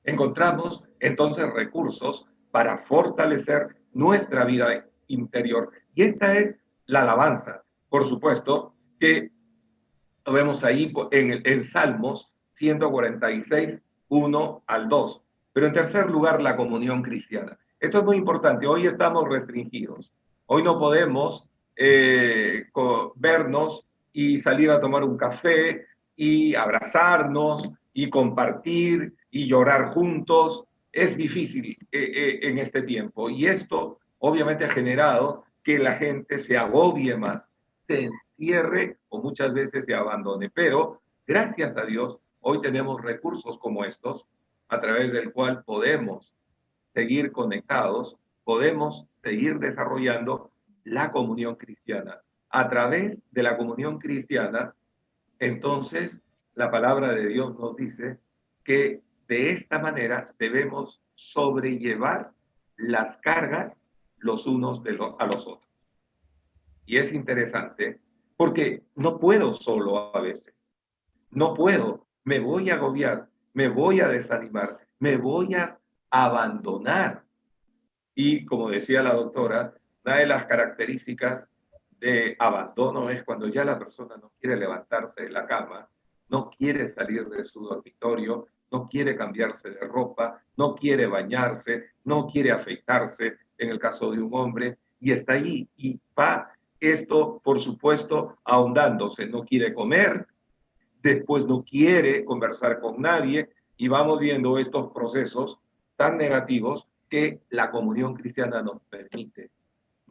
Encontramos entonces recursos para fortalecer nuestra vida interior. Y esta es la alabanza. Por supuesto que lo vemos ahí en Salmos 146, 1 al 2. Pero en tercer lugar, la comunión cristiana. Esto es muy importante. Hoy estamos restringidos. Hoy no podemos vernos y salir a tomar un café y abrazarnos y compartir y llorar juntos. Es difícil en este tiempo. Y esto obviamente ha generado que la gente se agobie más, se encierre o muchas veces se abandone. Pero gracias a Dios, hoy tenemos recursos como estos, a través del cual podemos seguir conectados, podemos seguir desarrollando la comunión cristiana. A través de la comunión cristiana, entonces, la palabra de Dios nos dice que de esta manera debemos sobrellevar las cargas los unos a los otros. Y es interesante porque no puedo solo a veces. No puedo. Me voy a agobiar, me voy a desanimar, me voy a abandonar. Y como decía la doctora, una de las características de abandono es cuando ya la persona no quiere levantarse de la cama, no quiere salir de su dormitorio, no quiere cambiarse de ropa, no quiere bañarse, no quiere afeitarse, en el caso de un hombre, y está allí y va esto, por supuesto, ahondándose, no quiere comer, después no quiere conversar con nadie, Y vamos viendo estos procesos tan negativos que la comunión cristiana nos permite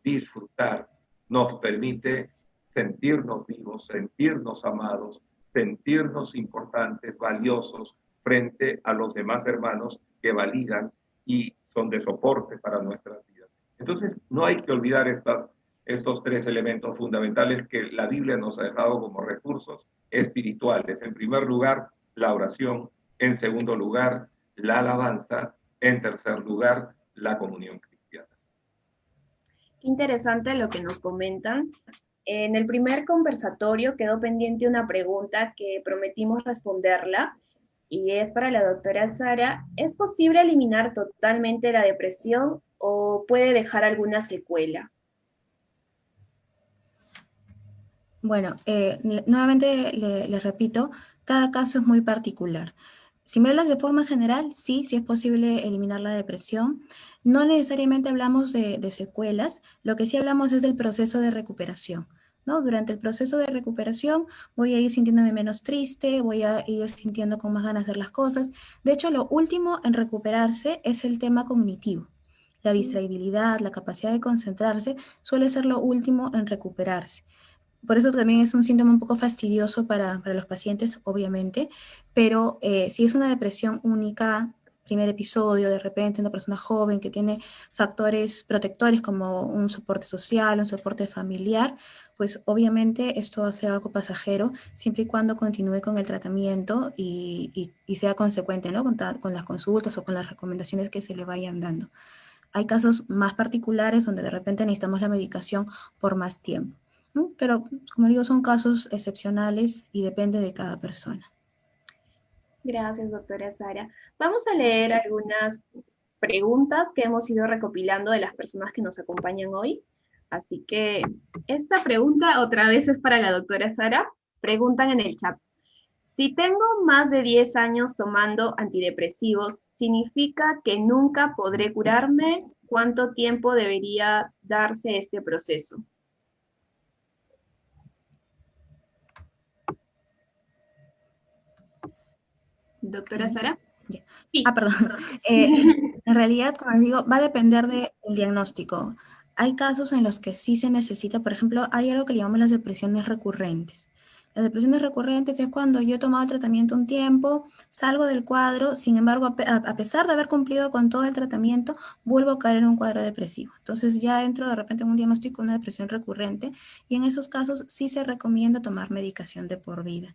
disfrutar, nos permite sentirnos vivos, sentirnos amados, sentirnos importantes, valiosos frente a los demás hermanos que validan y son de soporte para nuestras vidas. Entonces, no hay que olvidar estos tres elementos fundamentales que la Biblia nos ha dejado como recursos espirituales. En primer lugar, la oración. En segundo lugar, la alabanza. En tercer lugar, la comunión cristiana. Qué interesante lo que nos comentan. En el primer conversatorio quedó pendiente una pregunta que prometimos responderla y es para la doctora Sara. ¿Es posible eliminar totalmente la depresión o puede dejar alguna secuela? Bueno, nuevamente les repito, cada caso es muy particular. Si me hablas de forma general, sí, sí es posible eliminar la depresión. No necesariamente hablamos de secuelas, lo que sí hablamos es del proceso de recuperación, ¿no? Durante el proceso de recuperación voy a ir sintiéndome menos triste, voy a ir sintiendo con más ganas de hacer las cosas. De hecho, lo último en recuperarse es el tema cognitivo. La distraibilidad, la capacidad de concentrarse suele ser lo último en recuperarse. Por eso también es un síntoma un poco fastidioso para los pacientes, obviamente, pero si es una depresión única, primer episodio, de repente una persona joven que tiene factores protectores como un soporte social, un soporte familiar, pues obviamente esto va a ser algo pasajero, siempre y cuando continúe con el tratamiento y sea consecuente, ¿no? Con las consultas o con las recomendaciones que se le vayan dando. Hay casos más particulares donde de repente necesitamos la medicación por más tiempo, ¿no? Pero, como digo, son casos excepcionales y depende de cada persona. Gracias, doctora Sara. Vamos a leer algunas preguntas que hemos ido recopilando de las personas que nos acompañan hoy. Así que esta pregunta otra vez es para la doctora Sara. Preguntan en el chat. Si tengo más de 10 años tomando antidepresivos, ¿significa que nunca podré curarme? ¿Cuánto tiempo debería darse este proceso? Doctora Sara. Yeah. Sí. Perdón. En realidad, como les digo, va a depender del diagnóstico. Hay casos en los que sí se necesita, por ejemplo, hay algo que le llamamos las depresiones recurrentes. Las depresiones recurrentes es cuando yo he tomado el tratamiento un tiempo, salgo del cuadro, sin embargo, a pesar de haber cumplido con todo el tratamiento, vuelvo a caer en un cuadro depresivo. Entonces ya entro de repente en un diagnóstico de una depresión recurrente y en esos casos sí se recomienda tomar medicación de por vida.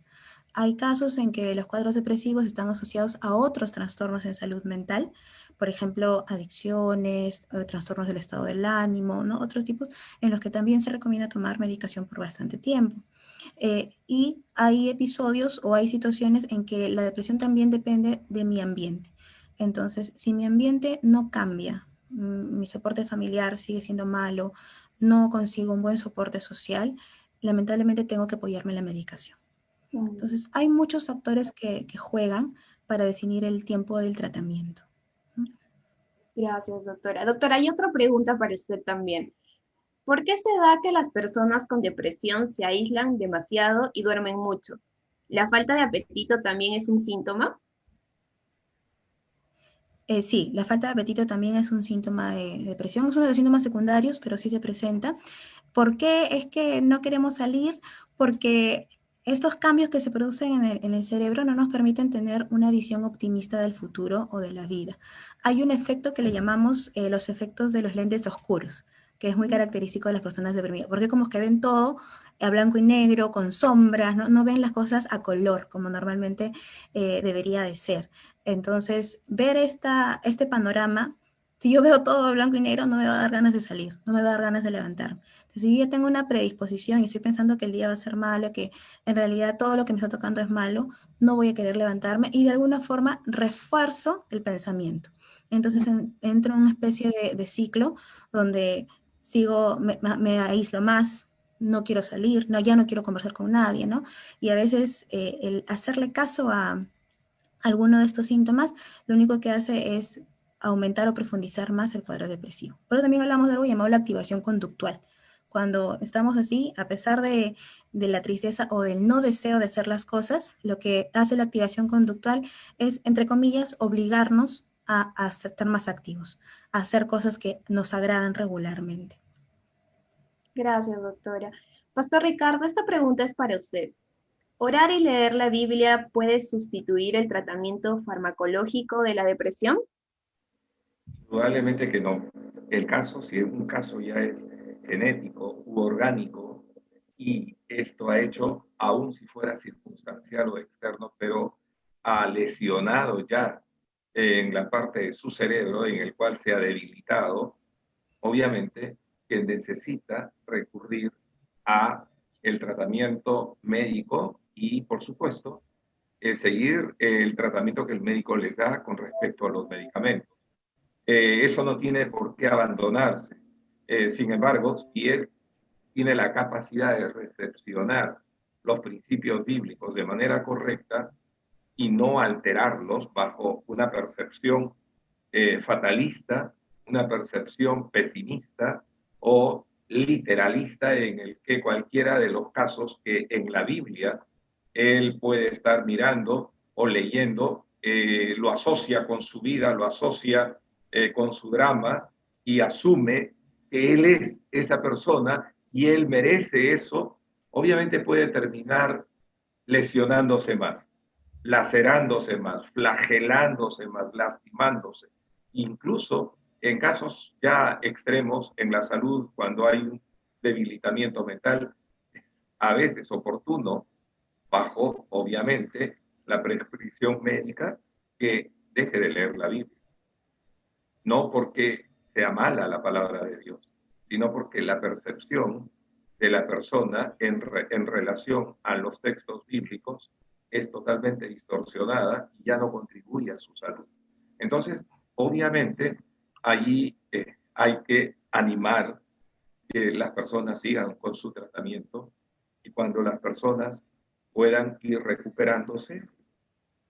Hay casos en que los cuadros depresivos están asociados a otros trastornos en salud mental, por ejemplo, adicciones, trastornos del estado del ánimo, ¿no? Otros tipos en los que también se recomienda tomar medicación por bastante tiempo. Y hay episodios o hay situaciones en que la depresión también depende de mi ambiente. Entonces, si mi ambiente no cambia, mi soporte familiar sigue siendo malo, no consigo un buen soporte social, lamentablemente tengo que apoyarme en la medicación. Entonces, hay muchos factores que juegan para definir el tiempo del tratamiento. Gracias, doctora. Doctora, hay otra pregunta para usted también. ¿Por qué se da que las personas con depresión se aíslan demasiado y duermen mucho? ¿La falta de apetito también es un síntoma? Sí, la falta de apetito también es un síntoma de depresión, es uno de los síntomas secundarios, pero sí se presenta. ¿Por qué es que no queremos salir? Porque estos cambios que se producen en el cerebro no nos permiten tener una visión optimista del futuro o de la vida. Hay un efecto que le llamamos los efectos de los lentes oscuros, que es muy característico de las personas deprimidas, porque como que ven todo a blanco y negro, con sombras, no ven las cosas a color, como normalmente debería de ser. Entonces, ver este panorama, si yo veo todo blanco y negro, no me va a dar ganas de salir, no me va a dar ganas de levantarme. Entonces, si yo tengo una predisposición y estoy pensando que el día va a ser malo, que en realidad todo lo que me está tocando es malo, no voy a querer levantarme y de alguna forma refuerzo el pensamiento. Entonces, entro en una especie de ciclo donde sigo, me aíslo más, no quiero salir, no, ya no quiero conversar con nadie, ¿no? Y a veces el hacerle caso a alguno de estos síntomas, lo único que hace es aumentar o profundizar más el cuadro depresivo. Pero también hablamos de algo llamado la activación conductual. Cuando estamos así, a pesar de la tristeza o del no deseo de hacer las cosas, lo que hace la activación conductual es, entre comillas, obligarnos a estar más activos, a hacer cosas que nos agradan regularmente. Gracias, doctora. Pastor Ricardo, esta pregunta es para usted. ¿Orar y leer la Biblia puede sustituir el tratamiento farmacológico de la depresión? Probablemente que no. El caso, si un caso ya es genético u orgánico, y esto ha hecho, aun si fuera circunstancial o externo, pero ha lesionado ya en la parte de su cerebro en el cual se ha debilitado, obviamente que necesita recurrir a el tratamiento médico y, por supuesto, seguir el tratamiento que el médico les da con respecto a los medicamentos. Eso no tiene por qué abandonarse. Sin embargo, si él tiene la capacidad de recepcionar los principios bíblicos de manera correcta y no alterarlos bajo una percepción fatalista, una percepción pesimista o literalista en el que cualquiera de los casos que en la Biblia él puede estar mirando o leyendo, lo asocia con su vida, lo asocia con su drama y asume que él es esa persona y él merece eso, obviamente puede terminar lesionándose más, lacerándose más, flagelándose más, lastimándose. Incluso en casos ya extremos en la salud, cuando hay un debilitamiento mental, a veces oportuno, bajo, obviamente, la prescripción médica, que deje de leer la Biblia. No porque sea mala la palabra de Dios, sino porque la percepción de la persona en relación a los textos bíblicos es totalmente distorsionada y ya no contribuye a su salud. Entonces, obviamente, allí hay que animar que las personas sigan con su tratamiento y cuando las personas puedan ir recuperándose,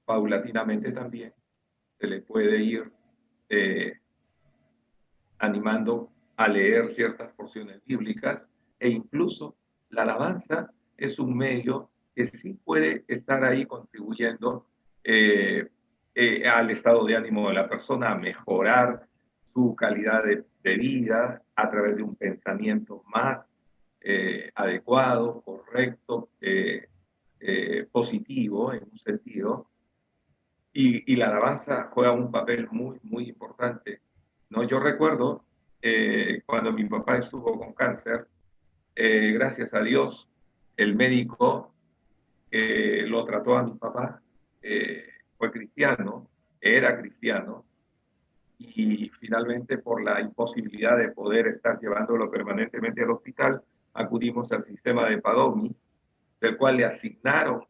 paulatinamente también se le puede ir animando a leer ciertas porciones bíblicas e incluso la alabanza es un medio que sí puede estar ahí contribuyendo al estado de ánimo de la persona, a mejorar su calidad de vida a través de un pensamiento más adecuado, correcto, positivo en un sentido. Y la alabanza juega un papel muy, muy importante, ¿no? Yo recuerdo cuando mi papá estuvo con cáncer, gracias a Dios, el médico lo trató a mi papá, fue cristiano, era cristiano, y finalmente por la imposibilidad de poder estar llevándolo permanentemente al hospital, acudimos al sistema de Padomi, del cual le asignaron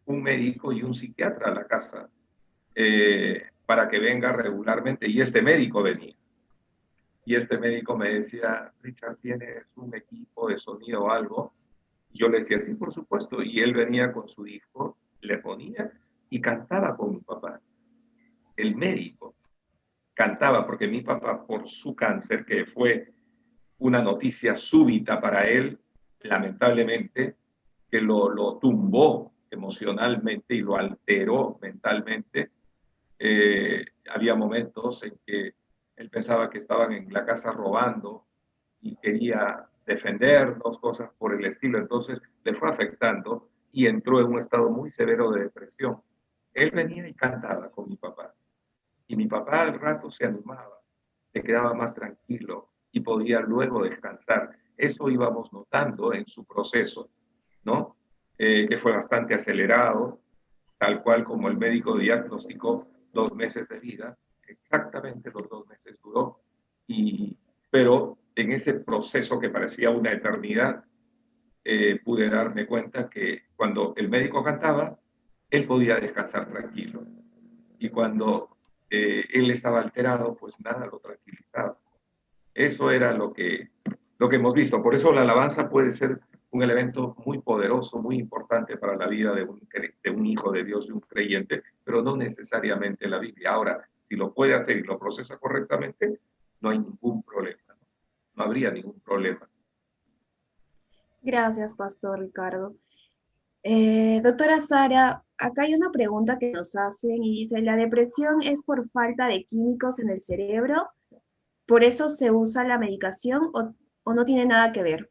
un médico y un psiquiatra a la casa para que venga regularmente, y este médico venía. Y este médico me decía, Richard, ¿tienes un equipo de sonido o algo? Y yo le decía, sí, por supuesto. Y él venía con su disco, le ponía y cantaba con mi papá. El médico cantaba porque mi papá, por su cáncer, que fue una noticia súbita para él, lamentablemente, que lo tumbó emocionalmente y lo alteró mentalmente, había momentos en que él pensaba que estaban en la casa robando y quería defendernos, cosas por el estilo. Entonces le fue afectando y entró en un estado muy severo de depresión. Él venía y cantaba con mi papá. Y mi papá al rato se animaba, se quedaba más tranquilo y podía luego descansar. Eso íbamos notando en su proceso, ¿no? Que fue bastante acelerado, tal cual como el médico diagnosticó 2 meses de vida, exactamente los 2 meses duró, pero en ese proceso que parecía una eternidad, pude darme cuenta que cuando el médico cantaba, él podía descansar tranquilo. Y cuando él estaba alterado, pues nada lo tranquilizaba. Eso era lo que hemos visto. Por eso la alabanza puede ser un elemento muy poderoso, muy importante para la vida de un hijo de Dios, de un creyente, pero no necesariamente la Biblia. Ahora, si lo puede hacer y lo procesa correctamente, no hay ningún problema. No habría ningún problema. Gracias, Pastor Ricardo. Doctora Sara, acá hay una pregunta que nos hacen y dice, ¿la depresión es por falta de químicos en el cerebro? ¿Por eso se usa la medicación o no tiene nada que ver?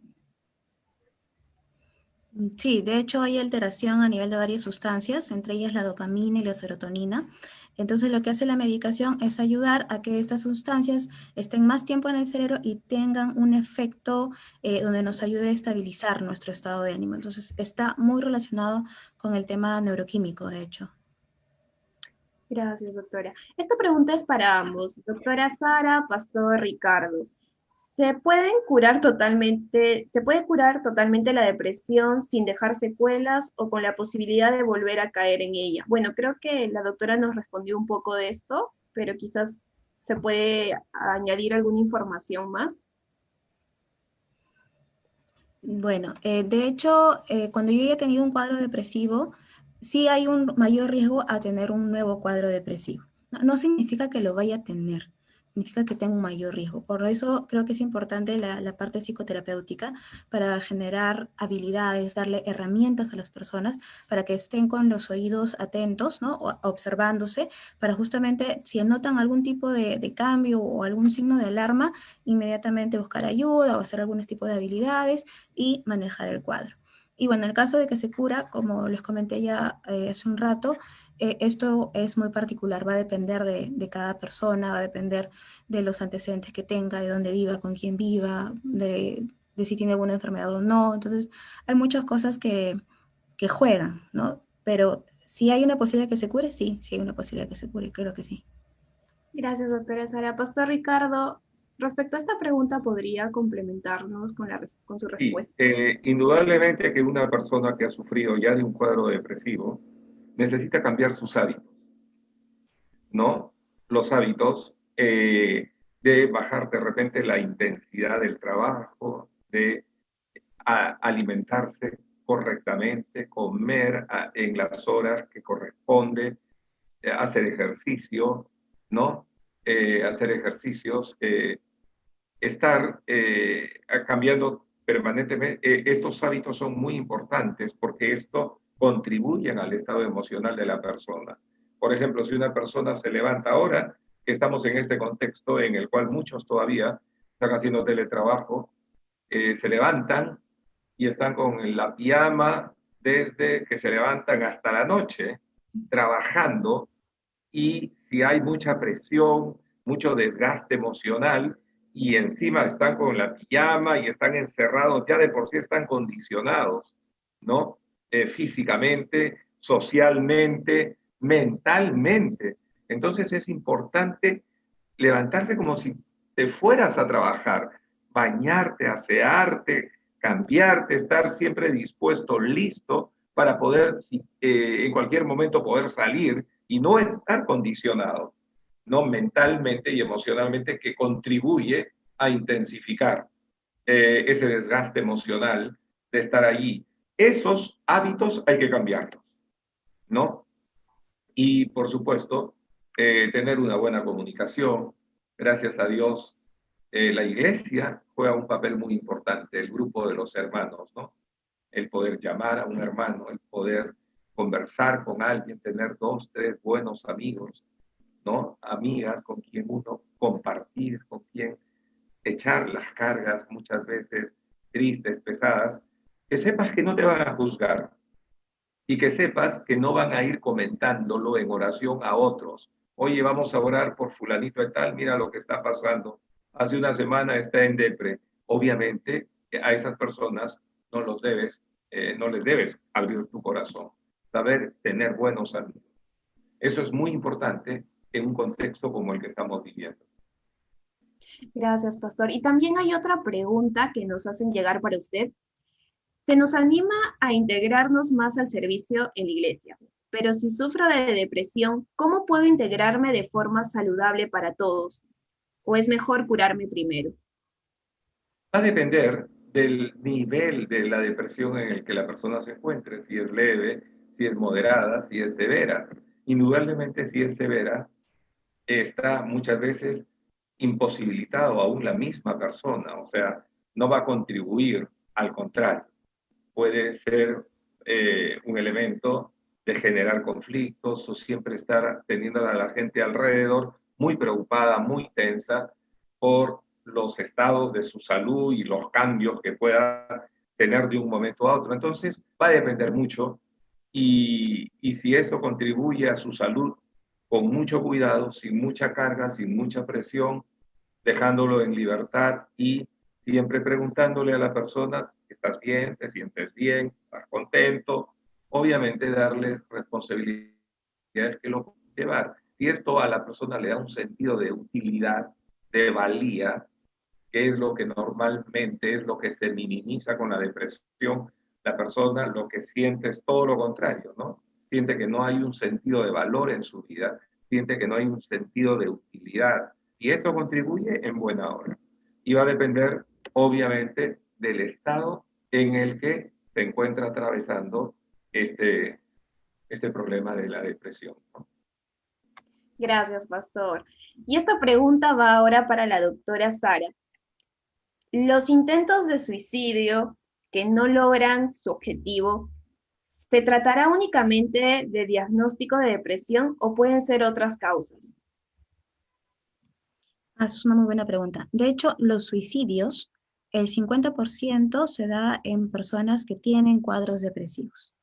Sí, de hecho hay alteración a nivel de varias sustancias, entre ellas la dopamina y la serotonina. Entonces lo que hace la medicación es ayudar a que estas sustancias estén más tiempo en el cerebro y tengan un efecto donde nos ayude a estabilizar nuestro estado de ánimo. Entonces está muy relacionado con el tema neuroquímico, de hecho. Gracias, doctora. Esta pregunta es para ambos, doctora Sara, Pastor Ricardo. ¿Se puede curar totalmente la depresión sin dejar secuelas o con la posibilidad de volver a caer en ella? Bueno, creo que la doctora nos respondió un poco de esto, pero quizás se puede añadir alguna información más. Bueno, de hecho, cuando yo ya he tenido un cuadro depresivo, sí hay un mayor riesgo a tener un nuevo cuadro depresivo. No significa que lo vaya a tener, significa que tengo un mayor riesgo. Por eso creo que es importante la parte psicoterapéutica para generar habilidades, darle herramientas a las personas para que estén con los oídos atentos, ¿no? Observándose, para justamente, si notan algún tipo de cambio o algún signo de alarma, inmediatamente buscar ayuda o hacer algún tipo de habilidades y manejar el cuadro. Y bueno, en el caso de que se cura, como les comenté ya hace un rato, esto es muy particular, va a depender de cada persona, va a depender de los antecedentes que tenga, de dónde viva, con quién viva, de si tiene alguna enfermedad o no. Entonces, hay muchas cosas que juegan, ¿no? Pero si hay una posibilidad de que se cure, sí, sí hay una posibilidad de que se cure, creo que sí. Gracias, doctora Sara. Pastor Ricardo, respecto a esta pregunta, ¿podría complementarnos con su Sí, respuesta? indudablemente que una persona que ha sufrido ya de un cuadro depresivo necesita cambiar sus hábitos, ¿no? Los hábitos de bajar de repente la intensidad del trabajo, de alimentarse correctamente, comer en las horas que corresponde, hacer ejercicio, ¿no? Hacer ejercicios, estar cambiando permanentemente. Estos hábitos son muy importantes porque esto contribuyen al estado emocional de la persona. Por ejemplo, si una persona se levanta ahora, que estamos en este contexto en el cual muchos todavía están haciendo teletrabajo, se levantan y están con la pijama desde que se levantan hasta la noche, trabajando, y si hay mucha presión, mucho desgaste emocional, y encima están con la pijama y están encerrados, ya de por sí están condicionados, ¿no? Físicamente, socialmente, mentalmente. Entonces es importante levantarse como si te fueras a trabajar, bañarte, asearte, cambiarte, estar siempre dispuesto, listo para poder en cualquier momento poder salir y no estar condicionado, no mentalmente y emocionalmente, que contribuye a intensificar ese desgaste emocional de estar allí. Esos hábitos hay que cambiarlos, ¿no? Y por supuesto, tener una buena comunicación. Gracias a Dios, la iglesia juega un papel muy importante, el grupo de los hermanos, ¿no? El poder llamar a un hermano, el poder conversar con alguien, tener dos, tres buenos amigos, ¿no? Amigas con quien uno compartir, con quien echar las cargas muchas veces tristes, pesadas, que sepas que no te van a juzgar, y que sepas que no van a ir comentándolo en oración a otros. Oye, vamos a orar por fulanito de tal, mira lo que está pasando. Hace una semana está en depre. Obviamente a esas personas no los debes, no les debes abrir tu corazón. Saber tener buenos amigos. Eso es muy importante en un contexto como el que estamos viviendo. Gracias, Pastor. Y también hay otra pregunta que nos hacen llegar para usted. Se nos anima a integrarnos más al servicio en la iglesia, pero si sufro de depresión, ¿cómo puedo integrarme de forma saludable para todos? ¿O es mejor curarme primero? Va a depender del nivel de la depresión en el que la persona se encuentre, si es leve, si es moderada, si es severa. Indudablemente, si es severa, está muchas veces imposibilitado aún la misma persona, o sea, no va a contribuir, al contrario. puede ser un elemento de generar conflictos o siempre estar teniendo a la gente alrededor muy preocupada, muy tensa por los estados de su salud y los cambios que pueda tener de un momento a otro. Entonces, va a depender mucho y si eso contribuye a su salud con mucho cuidado, sin mucha carga, sin mucha presión, dejándolo en libertad y siempre preguntándole a la persona, ¿estás bien? ¿Te sientes bien? ¿Estás contento? Obviamente darle responsabilidades que lo pueden llevar. Si esto a la persona le da un sentido de utilidad, de valía, que es lo que normalmente es lo que se minimiza con la depresión, la persona lo que siente es todo lo contrario, ¿no? Siente que no hay un sentido de valor en su vida, siente que no hay un sentido de utilidad, y esto contribuye en buena hora. Y va a depender, obviamente, del estado en el que se encuentra atravesando este problema de la depresión, ¿no? Gracias, pastor. Y esta pregunta va ahora para la doctora Sara. Los intentos de suicidio que no logran su objetivo, ¿se tratará únicamente de diagnóstico de depresión o pueden ser otras causas? Esa es una muy buena pregunta. De hecho, los suicidios, el 50% se da en personas que tienen cuadros depresivos.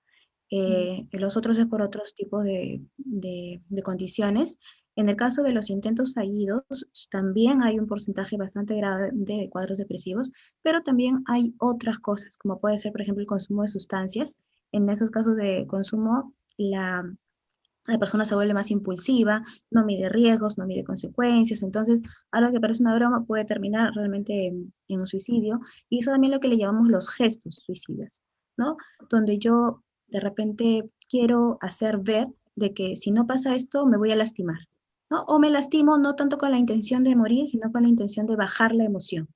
Los otros es por otros tipos de condiciones. En el caso de los intentos fallidos, también hay un porcentaje bastante grande de cuadros depresivos, pero también hay otras cosas, como puede ser, por ejemplo, el consumo de sustancias. En esos casos de consumo, la persona se vuelve más impulsiva, no mide riesgos, no mide consecuencias, entonces algo que parece una broma puede terminar realmente en un suicidio, y eso también lo que le llamamos los gestos suicidas, ¿no? Donde yo de repente quiero hacer ver de que si no pasa esto me voy a lastimar, ¿no? O me lastimo no tanto con la intención de morir, sino con la intención de bajar la emoción.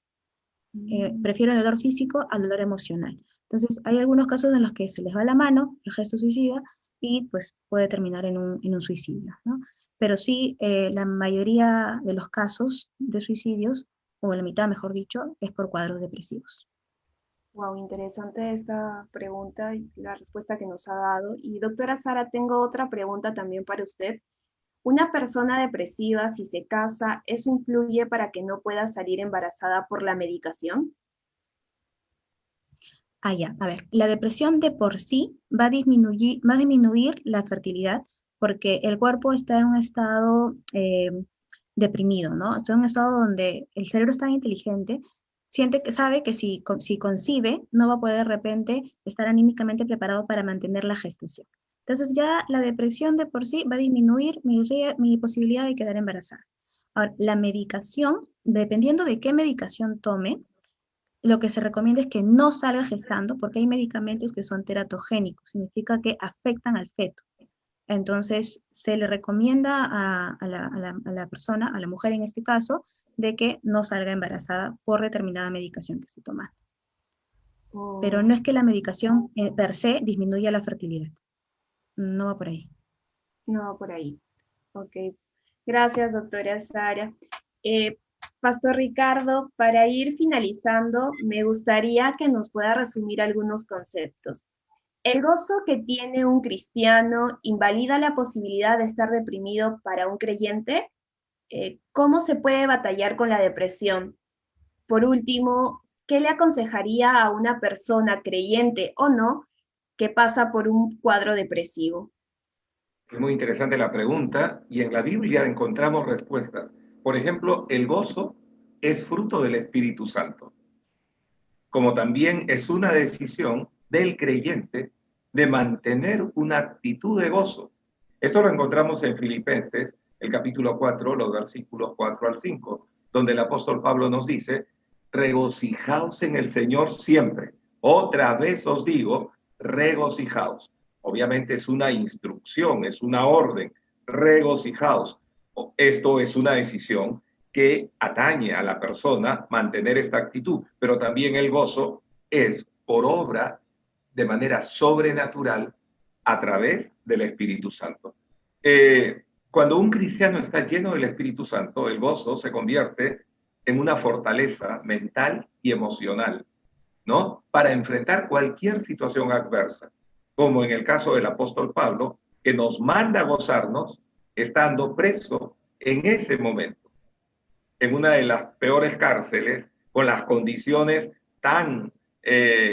Prefiero el dolor físico al dolor emocional. Entonces, hay algunos casos en los que se les va la mano, el gesto suicida, y pues puede terminar en un suicidio, ¿no? Pero sí, la mayoría de los casos de suicidios, o la mitad, mejor dicho, es por cuadros depresivos. Wow, interesante esta pregunta y la respuesta que nos ha dado. Y doctora Sara, tengo otra pregunta también para usted. ¿Una persona depresiva, si se casa, eso influye para que no pueda salir embarazada por la medicación? Ah, ya, a ver, la depresión de por sí va a disminuir la fertilidad porque el cuerpo está en un estado deprimido, ¿no? Está en un estado donde el cerebro es tan inteligente, sabe que si concibe, no va a poder de repente estar anímicamente preparado para mantener la gestación. Entonces ya la depresión de por sí va a disminuir mi posibilidad de quedar embarazada. Ahora, la medicación, dependiendo de qué medicación tome, lo que se recomienda es que no salga gestando porque hay medicamentos que son teratogénicos, significa que afectan al feto. Entonces, se le recomienda a la persona, a la mujer en este caso, de que no salga embarazada por determinada medicación que se toma. Pero no Oh, es que la medicación per se disminuya la fertilidad. No va por ahí. no, por ahí. Ok. Gracias, doctora Sara. Eh, Pastor Ricardo, para ir finalizando, me gustaría que nos pueda resumir algunos conceptos. ¿El gozo que tiene un cristiano invalida la posibilidad de estar deprimido para un creyente? ¿Cómo se puede batallar con la depresión? Por último, ¿qué le aconsejaría a una persona creyente o no que pasa por un cuadro depresivo? Es muy interesante la pregunta y en la Biblia encontramos respuestas. Por ejemplo, el gozo es fruto del Espíritu Santo, como también es una decisión del creyente de mantener una actitud de gozo. Eso lo encontramos en Filipenses, el capítulo 4, los versículos 4 al 5, donde el apóstol Pablo nos dice, regocijaos en el Señor siempre. Otra vez os digo, regocijaos. Obviamente es una instrucción, es una orden, regocijaos. Esto es una decisión que atañe a la persona mantener esta actitud, pero también el gozo es por obra de manera sobrenatural a través del Espíritu Santo. Cuando un cristiano está lleno del Espíritu Santo, el gozo se convierte en una fortaleza mental y emocional ¿no? Para enfrentar cualquier situación adversa, como en el caso del apóstol Pablo, que nos manda a gozarnos estando preso en ese momento, en una de las peores cárceles, con las condiciones tan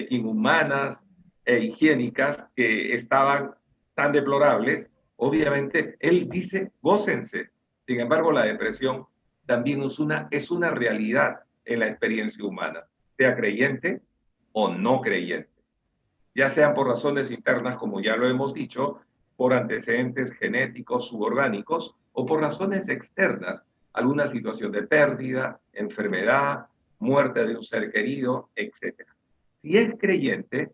inhumanas e higiénicas que estaban tan deplorables. Obviamente, él dice, gócense. Sin embargo, la depresión también es una realidad en la experiencia humana, sea creyente o no creyente, ya sean por razones internas, como ya lo hemos dicho, por antecedentes genéticos suborgánicos, o por razones externas, alguna situación de pérdida, enfermedad, muerte de un ser querido, etc. Si es creyente,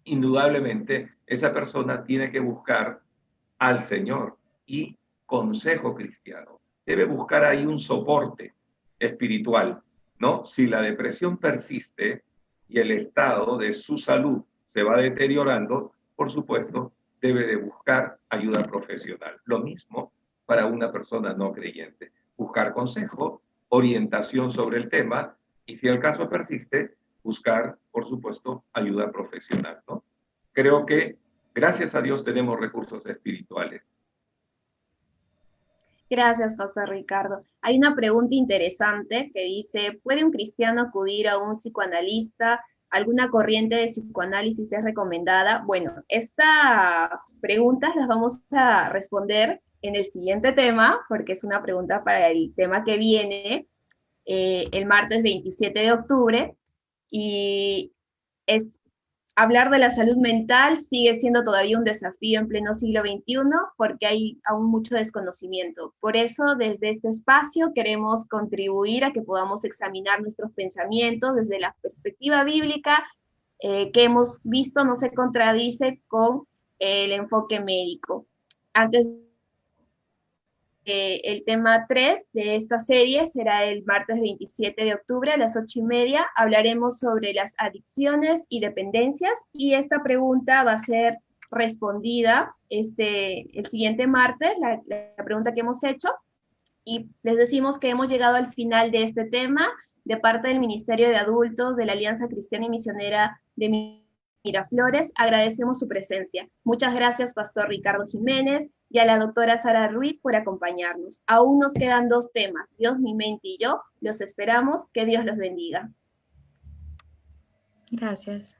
indudablemente esa persona tiene que buscar al Señor y consejo cristiano. Debe buscar ahí un soporte espiritual, ¿no? Si la depresión persiste y el estado de su salud se va deteriorando, por supuesto, debe de buscar ayuda profesional. Lo mismo para una persona no creyente. Buscar consejo, orientación sobre el tema y si el caso persiste, buscar, por supuesto, ayuda profesional, ¿no? Creo que, gracias a Dios, tenemos recursos espirituales. Gracias, Pastor Ricardo. Hay una pregunta interesante que dice, ¿puede un cristiano acudir a un psicoanalista? ¿Alguna corriente de psicoanálisis es recomendada? Bueno, estas preguntas las vamos a responder en el siguiente tema, porque es una pregunta para el tema que viene, el martes 27 de octubre, y es hablar de la salud mental sigue siendo todavía un desafío en pleno siglo XXI porque hay aún mucho desconocimiento. Por eso, desde este espacio queremos contribuir a que podamos examinar nuestros pensamientos desde la perspectiva bíblica que hemos visto no se contradice con el enfoque médico. Antes el tema 3 de esta serie será el martes 27 de octubre a las 8:30. Hablaremos sobre las adicciones y dependencias y esta pregunta va a ser respondida el siguiente martes, la pregunta que hemos hecho. Y les decimos que hemos llegado al final de este tema de parte del Ministerio de Adultos de la Alianza Cristiana y Misionera de Miraflores. Agradecemos su presencia. Muchas gracias, Pastor Ricardo Jiménez, y a la doctora Sara Ruiz por acompañarnos. Aún nos quedan 2 temas, Dios, mi mente y yo. Los esperamos. Que Dios los bendiga. Gracias.